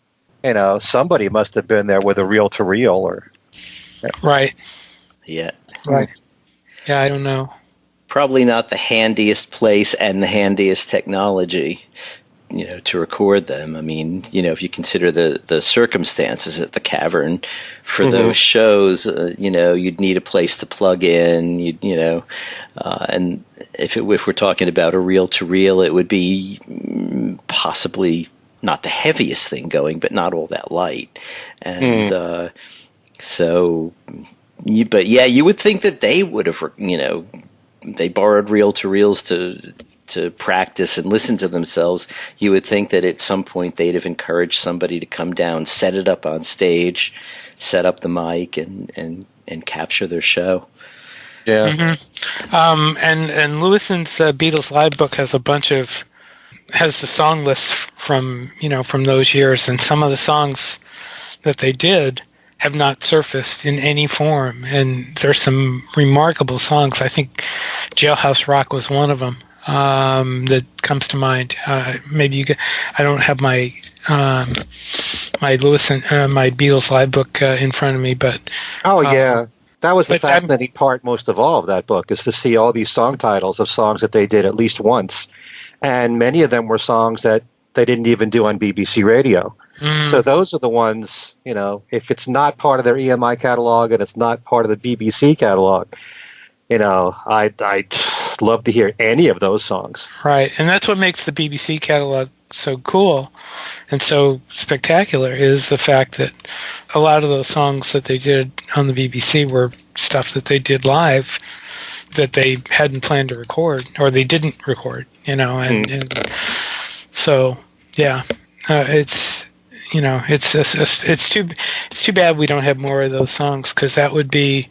somebody must have been there with a reel-to-reel or... Right. Yeah. Right. Yeah, I don't know. Probably not the handiest place and the handiest technology, to record them. I mean, if you consider the circumstances at the Cavern for those shows, you'd need a place to plug in, and if we're talking about a reel-to-reel, it would be possibly not the heaviest thing going, but not all that light. And but yeah, you would think that they would have, they borrowed reel-to-reels to practice and listen to themselves. You would think that at some point they'd have encouraged somebody to come down, set it up on stage, set up the mic, and capture their show. Yeah. And Lewison's Beatles Live book has has the song list from those years, and some of the songs that they did have not surfaced in any form, and there's some remarkable songs. I think Jailhouse Rock was one of them. That comes to mind. Maybe you get. I don't have my my Beatles Live book in front of me, but that was the fascinating part most of all of that book, is to see all these song titles of songs that they did at least once, and many of them were songs that they didn't even do on BBC Radio. So those are the ones, if it's not part of their EMI catalog and it's not part of the BBC catalog, I'd love to hear any of those songs. Right, and that's what makes the BBC catalog so cool and so spectacular, is the fact that a lot of those songs that they did on the BBC were stuff that they did live that they hadn't planned to record, or they didn't record, and so yeah, it's it's too bad we don't have more of those songs, because that would be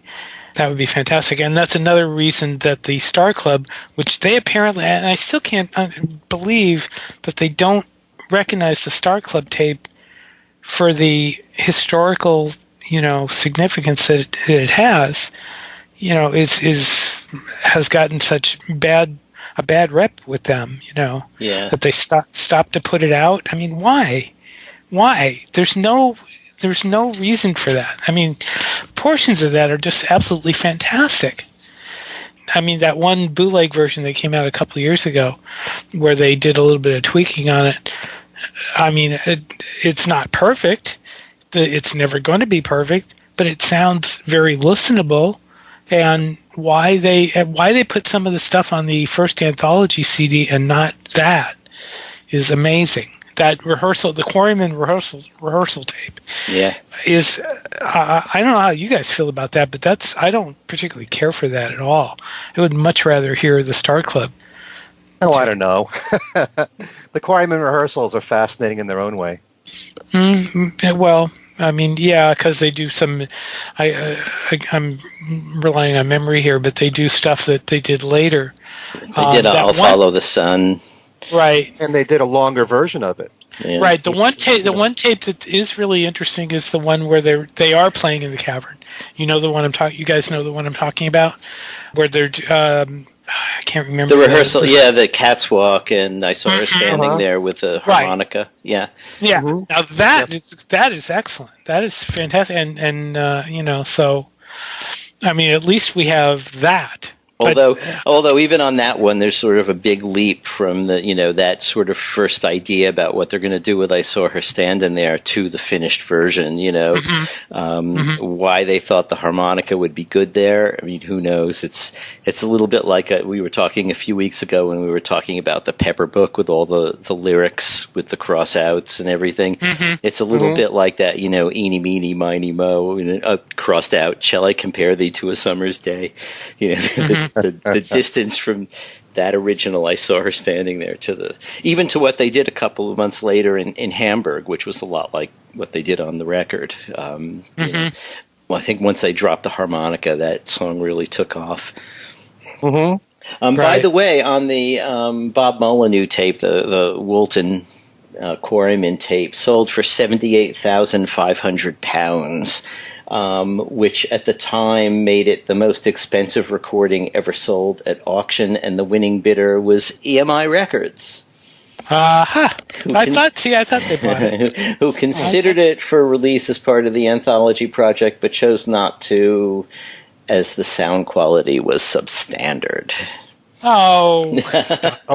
fantastic. And that's another reason that the Star Club, which they apparently, and I still can't believe that they don't recognize the Star Club tape for the historical, significance that it has, has gotten such a bad rep with them, Yeah. that they stopped to put it out. I mean, why? There's no reason for that. I mean, portions of that are just absolutely fantastic. I mean, that one bootleg version that came out a couple of years ago, where they did a little bit of tweaking on it. I mean, it's not perfect. It's never going to be perfect, but it sounds very listenable. And why they put some of the stuff on the first anthology CD and not that is amazing. That rehearsal, the Quarrymen rehearsal tape, is I don't know how you guys feel about that, but I don't particularly care for that at all. I would much rather hear the Star Club. Oh, I don't know. The Quarrymen rehearsals are fascinating in their own way. Well, I mean, yeah, because they do some. I'm relying on memory here, but they do stuff that they did later. They did I'll Follow the Sun. Right, and they did a longer version of it. Yeah. Right, the one tape that is really interesting is the one where they are playing in the cavern. You know the one You guys know the one I'm talking about, where they're. I can't remember the rehearsal. The Cats Walk, and I saw her standing there with the harmonica. Right. Yeah. Mm-hmm. Now that is excellent. That is fantastic, and so, I mean, at least we have that. Although even on that one, there's sort of a big leap from the that sort of first idea about what they're going to do with I Saw Her Standing There to the finished version. Why they thought the harmonica would be good there. I mean, who knows? It's a little bit like we were talking a few weeks ago when we were talking about the Pepper book with all the lyrics with the cross outs and everything. It's a little bit like that. Eeny, meeny, miny, mo, crossed out. Shall I compare thee to a summer's day? The distance from that original I Saw Her Standing There to even to what they did a couple of months later in Hamburg, which was a lot like what they did on the record. I think once they dropped the harmonica, that song really took off. Right. By the way, on the Bob Molyneux tape, the Woolton Quarrymen tape sold for £78,500. Which at the time made it the most expensive recording ever sold at auction, and the winning bidder was EMI Records. I thought they bought it. Who considered it for release as part of the anthology project, but chose not to, as the sound quality was substandard. Oh,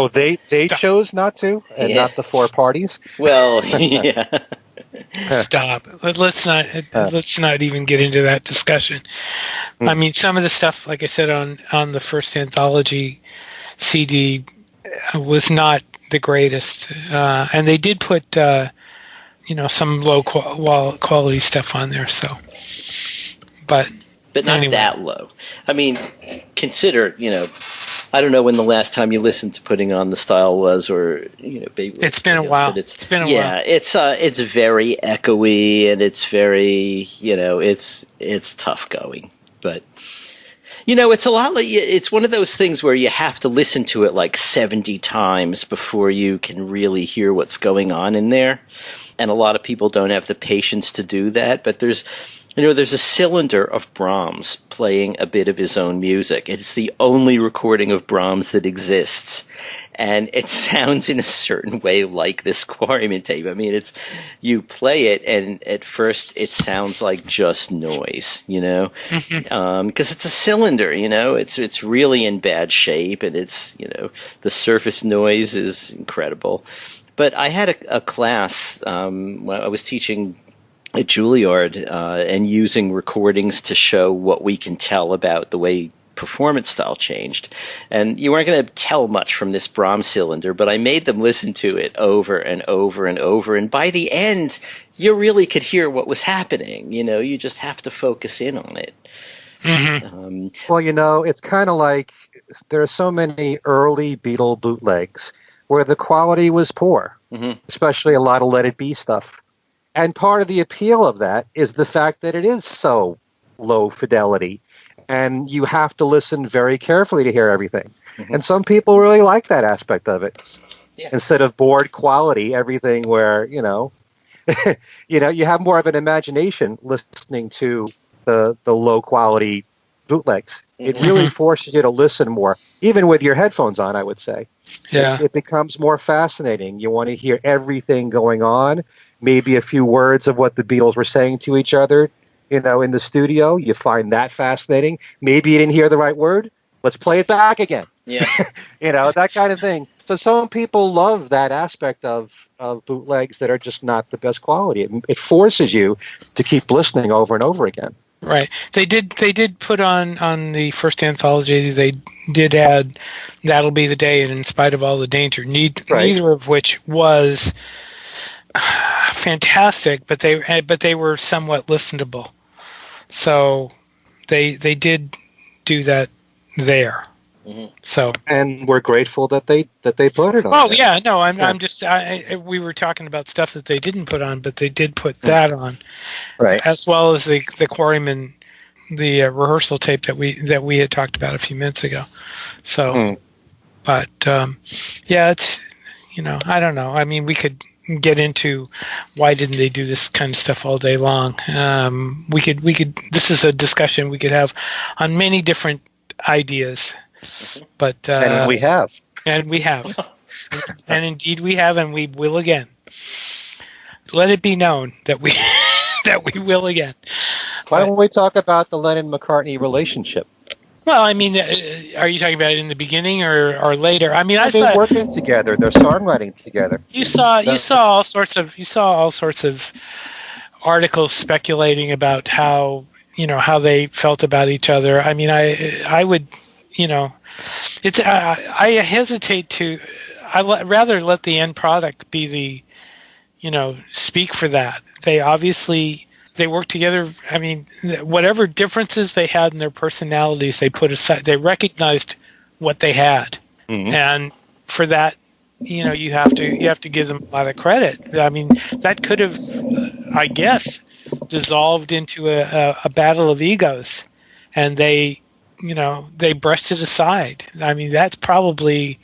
they chose not to, and not the four parties. Well, yeah. Stop. Let's not even get into that discussion. I mean, some of the stuff, like I said, on the first anthology CD was not the greatest, and they did put some low quality stuff on there. So, but not anyway. That low. I mean, consider I don't know when the last time you listened to Putting on the Style was, or Baby. It's been a while. It's been a while. Yeah, it's very echoey, and it's very it's tough going. But it's a lot like it's one of those things where you have to listen to it like 70 times before you can really hear what's going on in there, and a lot of people don't have the patience to do that. But there's a cylinder of Brahms playing a bit of his own music. It's the only recording of Brahms that exists. And it sounds in a certain way like this Quarrymen tape. I mean, you play it, and at first it sounds like just noise, because it's a cylinder, it's really in bad shape, and it's, the surface noise is incredible. But I had a class, when I was teaching at Juilliard, and using recordings to show what we can tell about the way performance style changed. And you weren't going to tell much from this Brahms cylinder, but I made them listen to it over and over and over. And by the end, you really could hear what was happening. You just have to focus in on it. Mm-hmm. Well, it's kind of like there are so many early Beatle bootlegs where the quality was poor, especially a lot of Let It Be stuff. And part of the appeal of that is the fact that it is so low fidelity, and you have to listen very carefully to hear everything. And some people really like that aspect of it. Yeah. Instead of board quality, everything where, you have more of an imagination listening to the low quality bootlegs. It really forces you to listen more, even with your headphones on, I would say. Yeah. It becomes more fascinating. You want to hear everything going on, maybe a few words of what the Beatles were saying to each other, in the studio. You find that fascinating. Maybe you didn't hear the right word. Let's play it back again. Yeah. That kind of thing. So some people love that aspect of bootlegs that are just not the best quality. It forces you to keep listening over and over again. Right. They did put on the first anthology, they did add That'll Be the Day and In Spite of All the Danger, neither of which was fantastic, but they were somewhat listenable. So they did do that there. So, and we're grateful that they put it on. Oh yeah, no, I'm just we were talking about stuff that they didn't put on, but they did put that on, right? As well as the Quarrymen, the rehearsal tape that we had talked about a few minutes ago. So, but yeah, it's I don't know. I mean, we could get into why didn't they do this kind of stuff all day long. We could. This is a discussion we could have on many different ideas. But and we have, and indeed we have, and we will again. Let it be known that we will again. Why don't we talk about the Lennon-McCartney relationship? Well, I mean, are you talking about it in the beginning or later? I mean, they're working together. They're songwriting together. You saw all sorts of articles speculating about how they felt about each other. I mean, I would. It's I hesitate to. Rather let the end product be the, speak for that. They obviously work together. I mean, whatever differences they had in their personalities, they put aside. They recognized what they had, and for that, you have to give them a lot of credit. I mean, that could have, I guess, dissolved into a battle of egos, and they brushed it aside. I mean, that's probably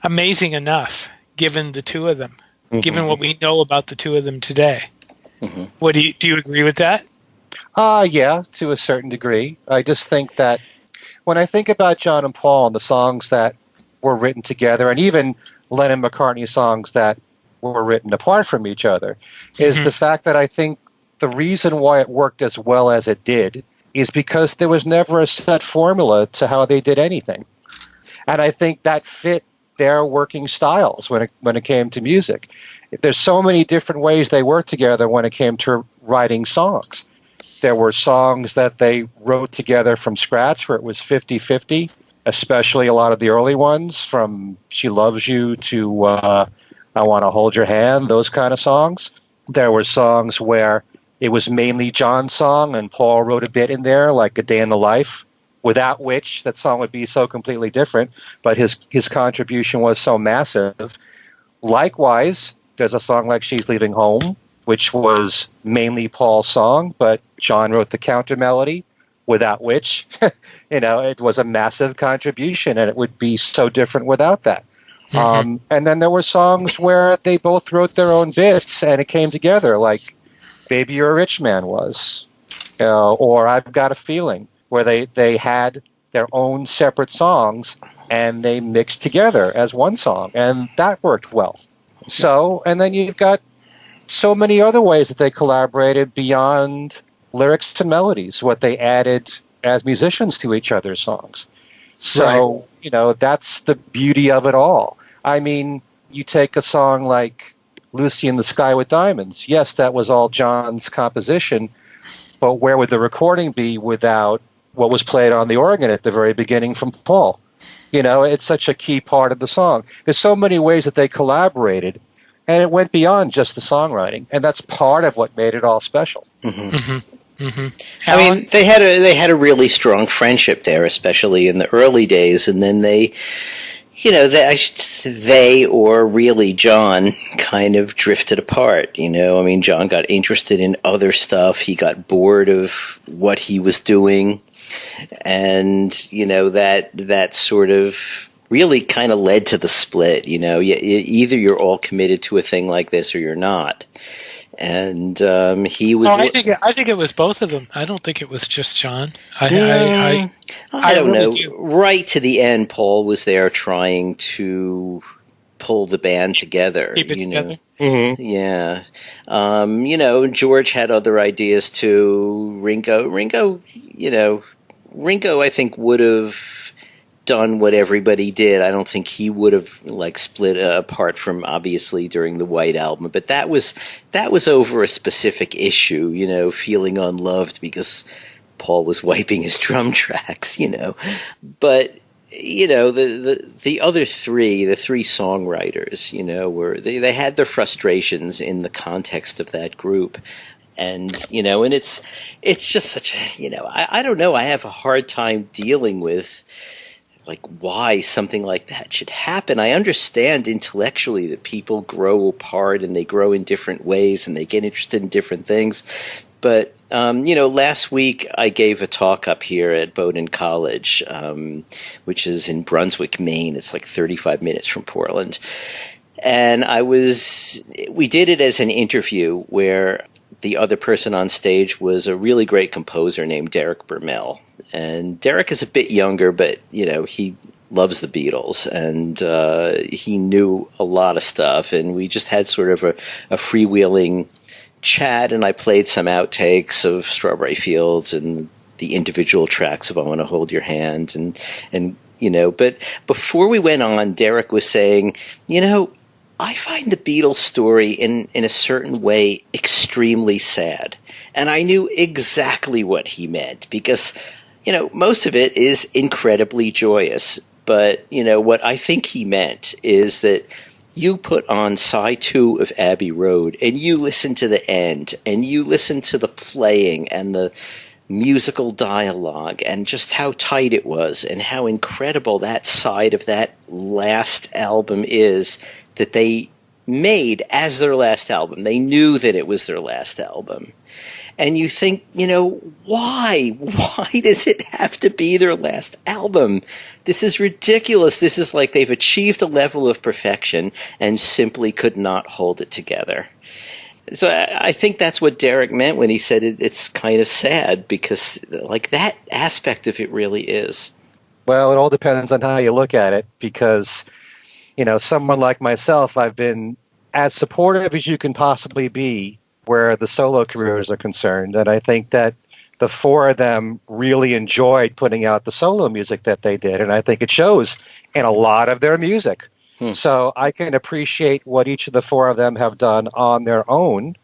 amazing enough, given the two of them, given what we know about the two of them today. What do you agree with that? Yeah, to a certain degree. I just think that when I think about John and Paul and the songs that were written together, and even Lennon-McCartney songs that were written apart from each other, is the fact that I think the reason why it worked as well as it did is because there was never a set formula to how they did anything. And I think that fit their working styles when it came to music. There's so many different ways they worked together when it came to writing songs. There were songs that they wrote together from scratch where it was 50-50, especially a lot of the early ones, from She Loves You to I Want to Hold Your Hand, those kind of songs. There were songs where it was mainly John's song, and Paul wrote a bit in there, like A Day in the Life, without which that song would be so completely different, but his contribution was so massive. Likewise, there's a song like She's Leaving Home, which was mainly Paul's song, but John wrote the counter melody, without which, it was a massive contribution, and it would be so different without that. And then there were songs where they both wrote their own bits, and it came together, like Baby You're a Rich Man was, or I've Got a Feeling, where they had their own separate songs, and they mixed together as one song, and that worked well. So, and then you've got so many other ways that they collaborated beyond lyrics and melodies, what they added as musicians to each other's songs. So, that's the beauty of it all. I mean, you take a song like Lucy in the Sky with Diamonds. Yes, that was all John's composition, but where would the recording be without what was played on the organ at the very beginning from Paul? It's such a key part of the song. There's so many ways that they collaborated, and it went beyond just the songwriting, and that's part of what made it all special. Mm-hmm. I mean, they had a really strong friendship there, especially in the early days, and then they or really John kind of drifted apart. I mean, John got interested in other stuff. He got bored of what he was doing, and that sort of really kind of led to the split. Either you're all committed to a thing like this or you're not. And he was. I think it was both of them. I don't think it was just John. I don't really know. do. Right to the end, Paul was there trying to pull the band together. Keep it together. Mm-hmm. Yeah. George had other ideas too. Ringo, I think would have done what everybody did. I don't think he would have split apart from obviously during the White Album, but that was over a specific issue, feeling unloved because Paul was wiping his drum tracks, But the other three, the three songwriters, were they had their frustrations in the context of that group. And and it's just such I don't know, I have a hard time dealing with why something like that should happen. I understand intellectually that people grow apart and they grow in different ways and they get interested in different things. But, last week I gave a talk up here at Bowdoin College, which is in Brunswick, Maine. It's 35 minutes from Portland. And we did it as an interview where the other person on stage was a really great composer named Derek Bermel. And Derek is a bit younger, but, he loves the Beatles, and he knew a lot of stuff. And we just had sort of a freewheeling chat, and I played some outtakes of Strawberry Fields and the individual tracks of I Want to Hold Your Hand. But before we went on, Derek was saying, I find the Beatles story in a certain way extremely sad. And I knew exactly what he meant because, most of it is incredibly joyous. But, what I think he meant is that you put on side 2 of Abbey Road and you listen to the end and you listen to the playing and the musical dialogue and just how tight it was and how incredible that side of that last album is that they made as their last album. They knew that it was their last album. And you think, why? Why does it have to be their last album? This is ridiculous. This is like they've achieved a level of perfection and simply could not hold it together. So I think that's what Derek meant when he said it's kind of sad because that aspect of it really is. Well, it all depends on how you look at it because, someone like myself, I've been as supportive as you can possibly be where the solo careers are concerned. And I think that the four of them really enjoyed putting out the solo music that they did. And I think it shows in a lot of their music. So I can appreciate what each of the four of them have done on their own.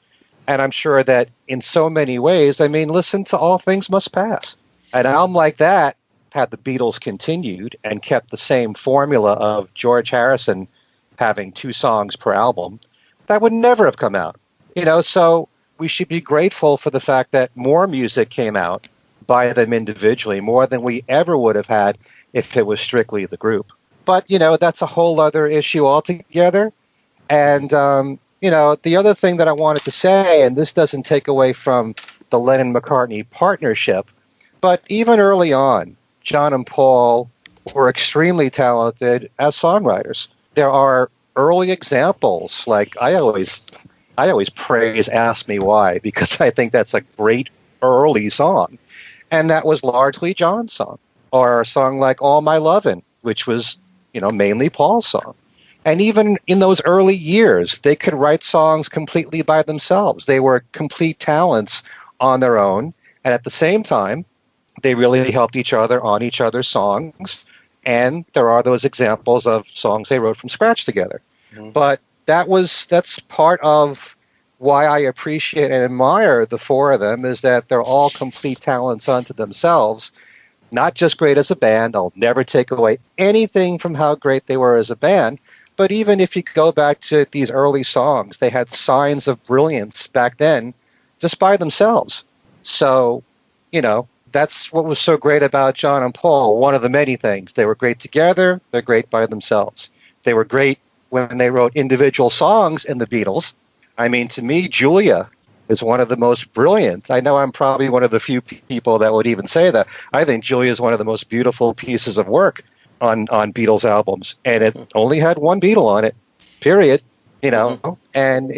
And I'm sure that in so many ways, listen to All Things Must Pass. An album like that, had the Beatles continued and kept the same formula of George Harrison having 2 songs per album, that would never have come out. So we should be grateful for the fact that more music came out by them individually, more than we ever would have had if it was strictly the group. But, that's a whole other issue altogether. And, the other thing that I wanted to say, and this doesn't take away from the Lennon-McCartney partnership, but even early on, John and Paul were extremely talented as songwriters. There are early examples, I always praise Ask Me Why, because I think that's a great early song. And that was largely John's song. Or a song like All My Lovin', which was, mainly Paul's song. And even in those early years, they could write songs completely by themselves. They were complete talents on their own. And at the same time, they really helped each other on each other's songs. And there are those examples of songs they wrote from scratch together. Mm-hmm. But that's part of why I appreciate and admire the four of them, is that they're all complete talents unto themselves, not just great as a band. I'll never take away anything from how great they were as a band. But even if you go back to these early songs, they had signs of brilliance back then just by themselves. So, that's what was so great about John and Paul. One of the many things. They were great together. They're great by themselves. They were great when they wrote individual songs in the Beatles. I mean, to me, Julia is one of the most brilliant. I know I'm probably one of the few people that would even say that. I think Julia is one of the most beautiful pieces of work on Beatles albums. And it only had one Beatle on it, period. And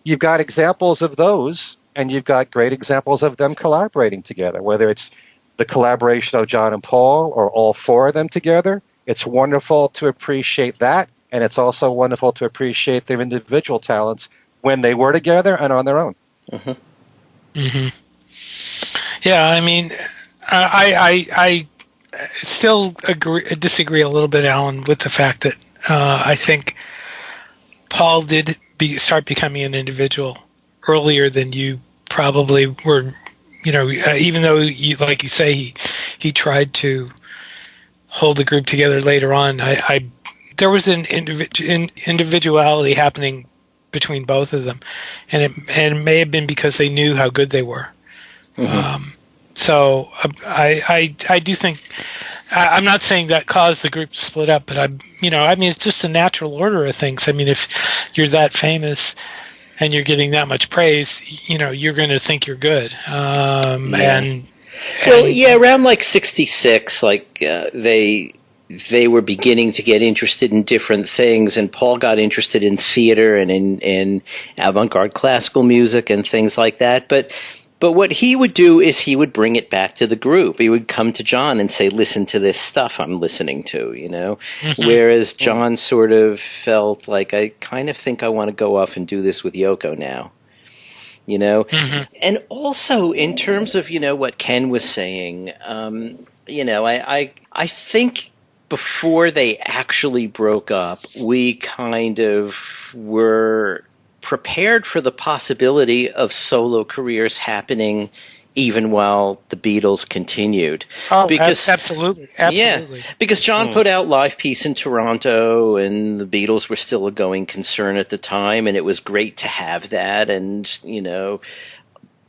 you've got examples of those, and you've got great examples of them collaborating together, whether it's the collaboration of John and Paul or all four of them together. It's wonderful to appreciate that, and it's also wonderful to appreciate their individual talents when they were together and on their own. Yeah, I mean, I still disagree a little bit, Alan, with the fact that I think Paul did start becoming an individual earlier than you probably were. Even though, like you say, he tried to hold the group together later on. There was an individuality happening between both of them, and it may have been because they knew how good they were. So I do think, I'm not saying that caused the group to split up, but it's just a natural order of things. I mean, if you're that famous and you're getting that much praise, you're going to think you're good. Around like 66, they were beginning to get interested in different things, and Paul got interested in theater and in avant-garde classical music and things like that. But what he would do is he would bring it back to the group. He would come to John and say, listen to this stuff I'm listening to, Whereas John sort of felt like, I kind of think I want to go off and do this with Yoko now, And also in terms of, what Ken was saying, I think before they actually broke up, we kind of were prepared for the possibility of solo careers happening even while the Beatles continued. Oh, absolutely. Yeah, because John put out Live Peace in Toronto, and the Beatles were still a going concern at the time, and it was great to have that, and,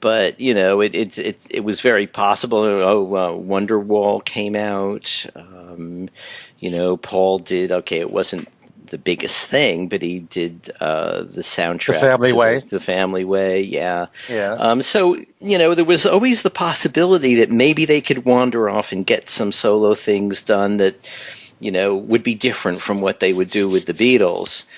but, it was very possible. Wonderwall came out. Paul did, it wasn't the biggest thing, but he did the soundtrack. The Family Way, yeah. So, there was always the possibility that maybe they could wander off and get some solo things done that, would be different from what they would do with the Beatles,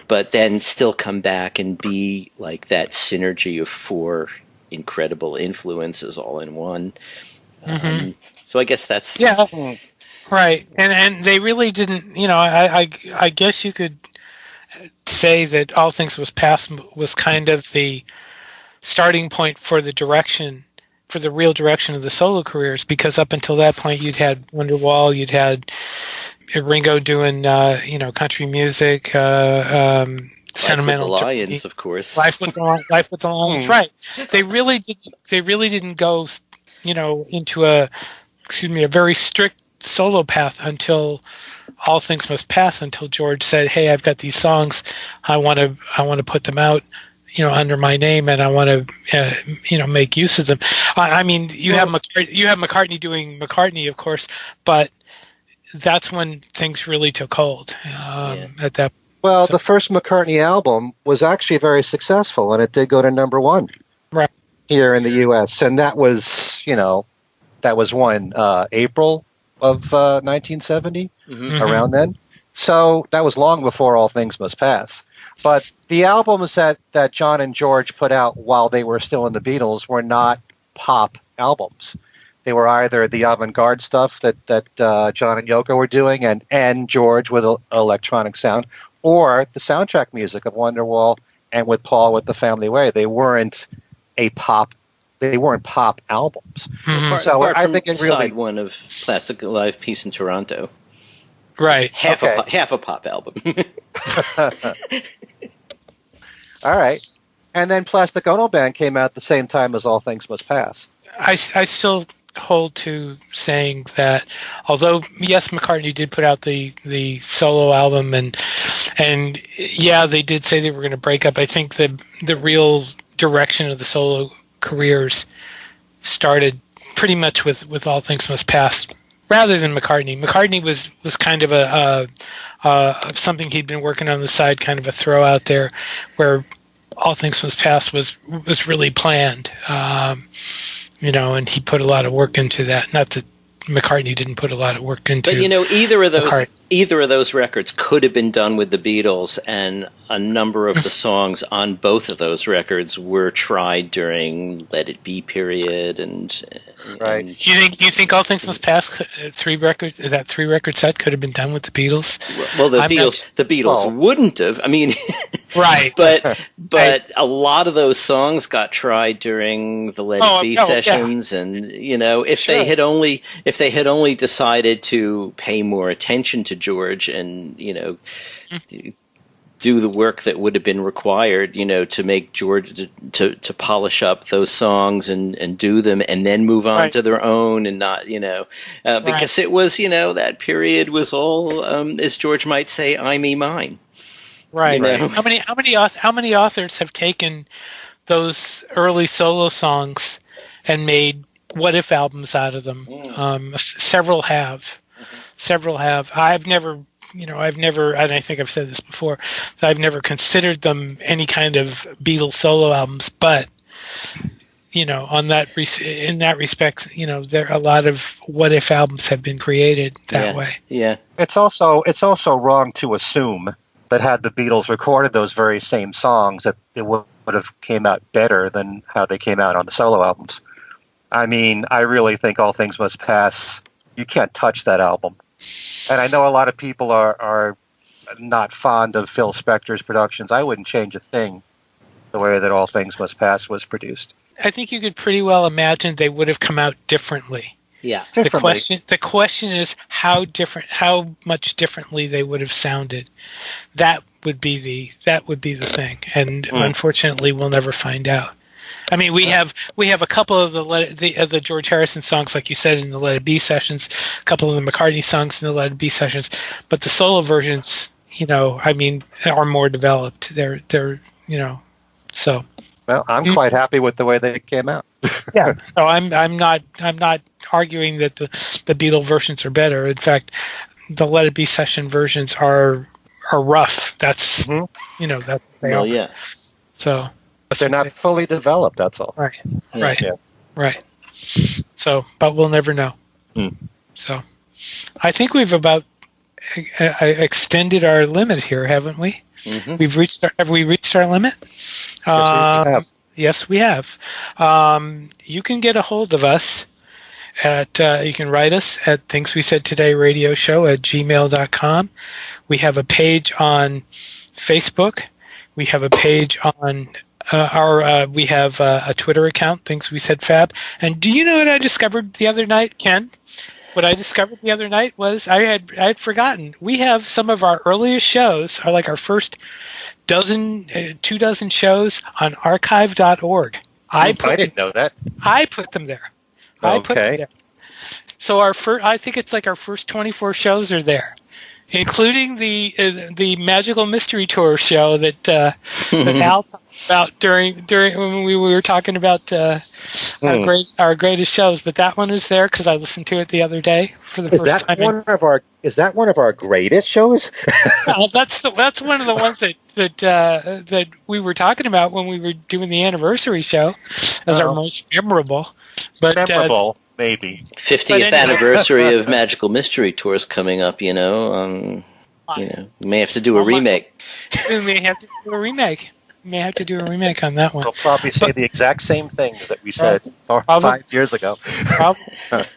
but then still come back and be like that synergy of four incredible influences all in one. So I guess that's... Yeah. Right, and they really didn't. I guess you could say that All Things Must Pass was kind of the starting point for the real direction of the solo careers. Because up until that point, you'd had Wonderwall, you'd had Ringo doing country music, sentimental Life with the Lions, of course. Life with the Lions, right? They really didn't go, into a very strict solo path until All Things Must Pass, until George said, "Hey, I've got these songs. I want to put them out, under my name, and I want to, make use of them." You have McCartney doing McCartney, of course, but that's when things really took hold at that. Well, the first McCartney album was actually very successful, and it did go to number one here in the U.S. And that was, when April of 1970, around then. So that was long before All Things Must Pass. But the albums that John and George put out while they were still in the Beatles were not pop albums. They were either the avant-garde stuff that John and Yoko were doing and George with electronic sound, or the soundtrack music of Wonderwall and with Paul with The Family Way. They weren't pop albums. So I think it really... Side one of Plastic Live Peace in Toronto. Right. Half a pop album. All right. And then Plastic Ono Band came out at the same time as All Things Must Pass. I still hold to saying that although, yes, McCartney did put out the solo album and they did say they were going to break up, I think the real direction of the solo careers started pretty much with All Things Must Pass, rather than McCartney. McCartney was kind of a something he'd been working on the side, kind of a throw out there, where All Things Must Pass was really planned, and he put a lot of work into that. Not that McCartney didn't put a lot of work into. But either of those records could have been done with the Beatles, and a number of the songs on both of those records were tried during Let It Be period, and right. You think All Things Must Pass that three record set could have been done with the Beatles? Well, the Beatles wouldn't have. I mean, right. But a lot of those songs got tried during the Let It Be sessions, and if they had only decided to pay more attention to George and do the work that would have been required, to make George to polish up those songs and do them and then move on to their own, and not because it was that period was all as George might say, I me mine. Right. How many authors have taken those early solo songs and made what if albums out of them? Several have. I've never, and I think I've said this before, I've never considered them any kind of Beatles solo albums, but in that respect, there a lot of what if albums have been created that way. Yeah. It's also wrong to assume that had the Beatles recorded those very same songs, that it would have came out better than how they came out on the solo albums. I mean, I really think All Things Must Pass, you can't touch that album. And I know a lot of people are not fond of Phil Spector's productions. I wouldn't change a thing the way that All Things Must Pass was produced. I think you could pretty well imagine they would have come out differently. Yeah. The question is how much differently they would have sounded. That would be the thing, and unfortunately, we'll never find out. I mean, we have a couple of the George Harrison songs, like you said, in the Let It Be sessions, a couple of the McCartney songs in the Let It Be sessions, but the solo versions, are more developed. They're so. Well, I'm quite happy with the way they came out. Yeah. No, I'm not arguing that the Beatle versions are better. In fact, the Let It Be session versions are rough. That's that's what they are. Yeah. So. But they're not fully developed, that's all. Right. Right. So, but we'll never know. So, I think we've about extended our limit here, haven't we? Mm-hmm. Have we reached our limit? Yes, we have. You can get a hold of us you can write us at thingswesaidtodayradioshow@gmail.com. We have a page on Facebook. We have a page on we have a Twitter account, Things We Said Fab. And do you know what I discovered the other night, Ken? What I discovered the other night was I had forgotten. We have some of our earliest shows, like our first 2 dozen shows on archive.org. I didn't know that. I put them there. So I think it's like our first 24 shows are there, including the Magical Mystery Tour show that Al talked about during when we were talking about our greatest shows. But that one is there because I listened to it the other day for the first time. Is that one of our greatest shows? Well, that's one of the ones that we were talking about when we were doing the anniversary show as our most memorable. But memorable. Maybe 50th anniversary of Magical Mystery Tours coming up. We may have to do a remake. We may have to do a remake. On that one. We'll probably say the exact same things that we said 5 years ago.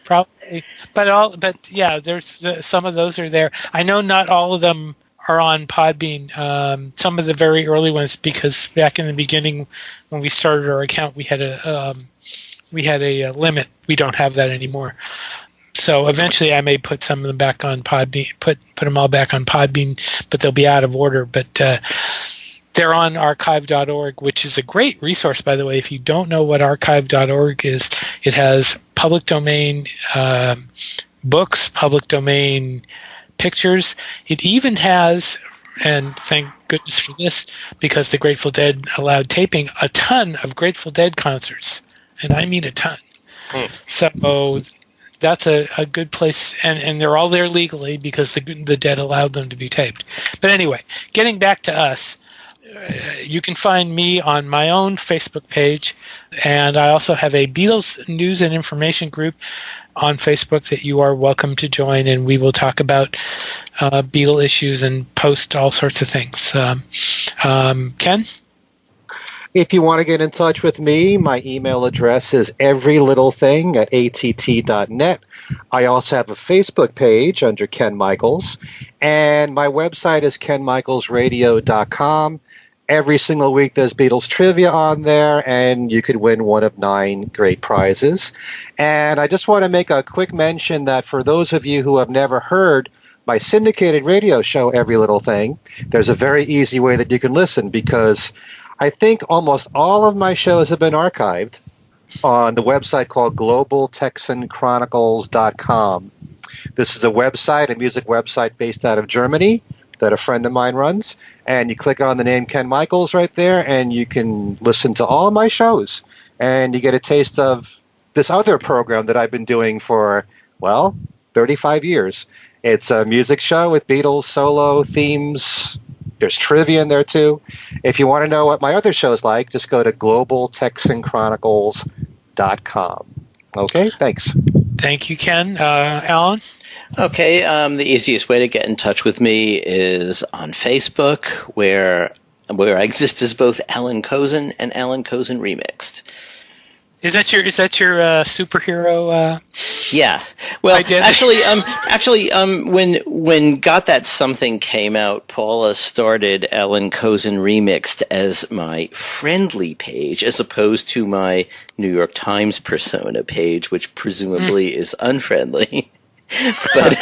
Probably. But yeah, there's some of those are there. I know not all of them are on Podbean. Some of the very early ones, because back in the beginning when we started our account, we had a limit. We don't have that anymore. So eventually I may put some of them back on Podbean, put them all back on Podbean, but they'll be out of order. But they're on archive.org, which is a great resource, by the way. If you don't know what archive.org is, it has public domain books, public domain pictures. It even has, and thank goodness for this, because the Grateful Dead allowed taping, a ton of Grateful Dead concerts. And I mean a ton. So that's a good place, and they're all there legally because the debt allowed them to be taped. But anyway, getting back to us, you can find me on my own Facebook page, and I also have a Beatles news and information group on Facebook that you are welcome to join, and we will talk about Beatle issues and post all sorts of things. Ken? If you want to get in touch with me, my email address is everylittlething@att.net. I also have a Facebook page under Ken Michaels, and my website is kenmichaelsradio.com. Every single week there's Beatles trivia on there, and you could win one of 9 great prizes. And I just want to make a quick mention that for those of you who have never heard my syndicated radio show, Every Little Thing, there's a very easy way that you can listen, because I think almost all of my shows have been archived on the website called globaltexanchronicles.com. This is a website, a music website based out of Germany that a friend of mine runs, and you click on the name Ken Michaels right there, and you can listen to all of my shows, and you get a taste of this other program that I've been doing for, 35 years. It's a music show with Beatles solo themes. There's trivia in there, too. If you want to know what my other show's like, just go to globaltexanchronicles.com. Okay, thanks. Thank you, Ken. Alan? Okay, the easiest way to get in touch with me is on Facebook, where I exist as both Alan Kozin and Alan Kozin Remixed. Is that your superhero? Yeah. Well, identity? actually, when Got That Something came out, Paula started Alan Kozin Remixed as my friendly page, as opposed to my New York Times persona page, which presumably is unfriendly. But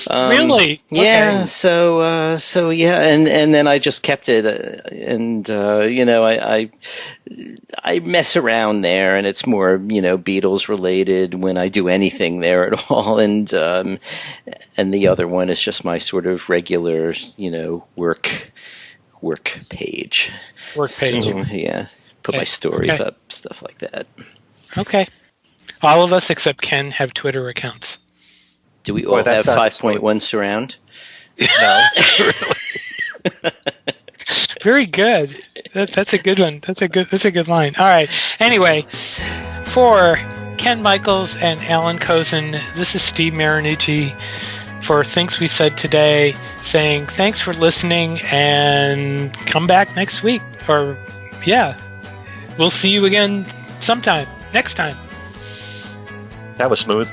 really? Yeah. Okay. So yeah, and then I just kept it, I mess around there, and it's more Beatles related when I do anything there at all, and the other one is just my sort of regular work page. Work page. So, yeah, put my stories up, stuff like that. Okay. All of us except Ken have Twitter accounts. Do we all have 5.1 surround? No. Very good. That's a good one. That's a good line. All right. Anyway, for Ken Michaels and Alan Kozin, this is Steve Marinucci for Things We Said Today, saying thanks for listening and come back next week. Or, we'll see you again sometime. Next time. That was smooth.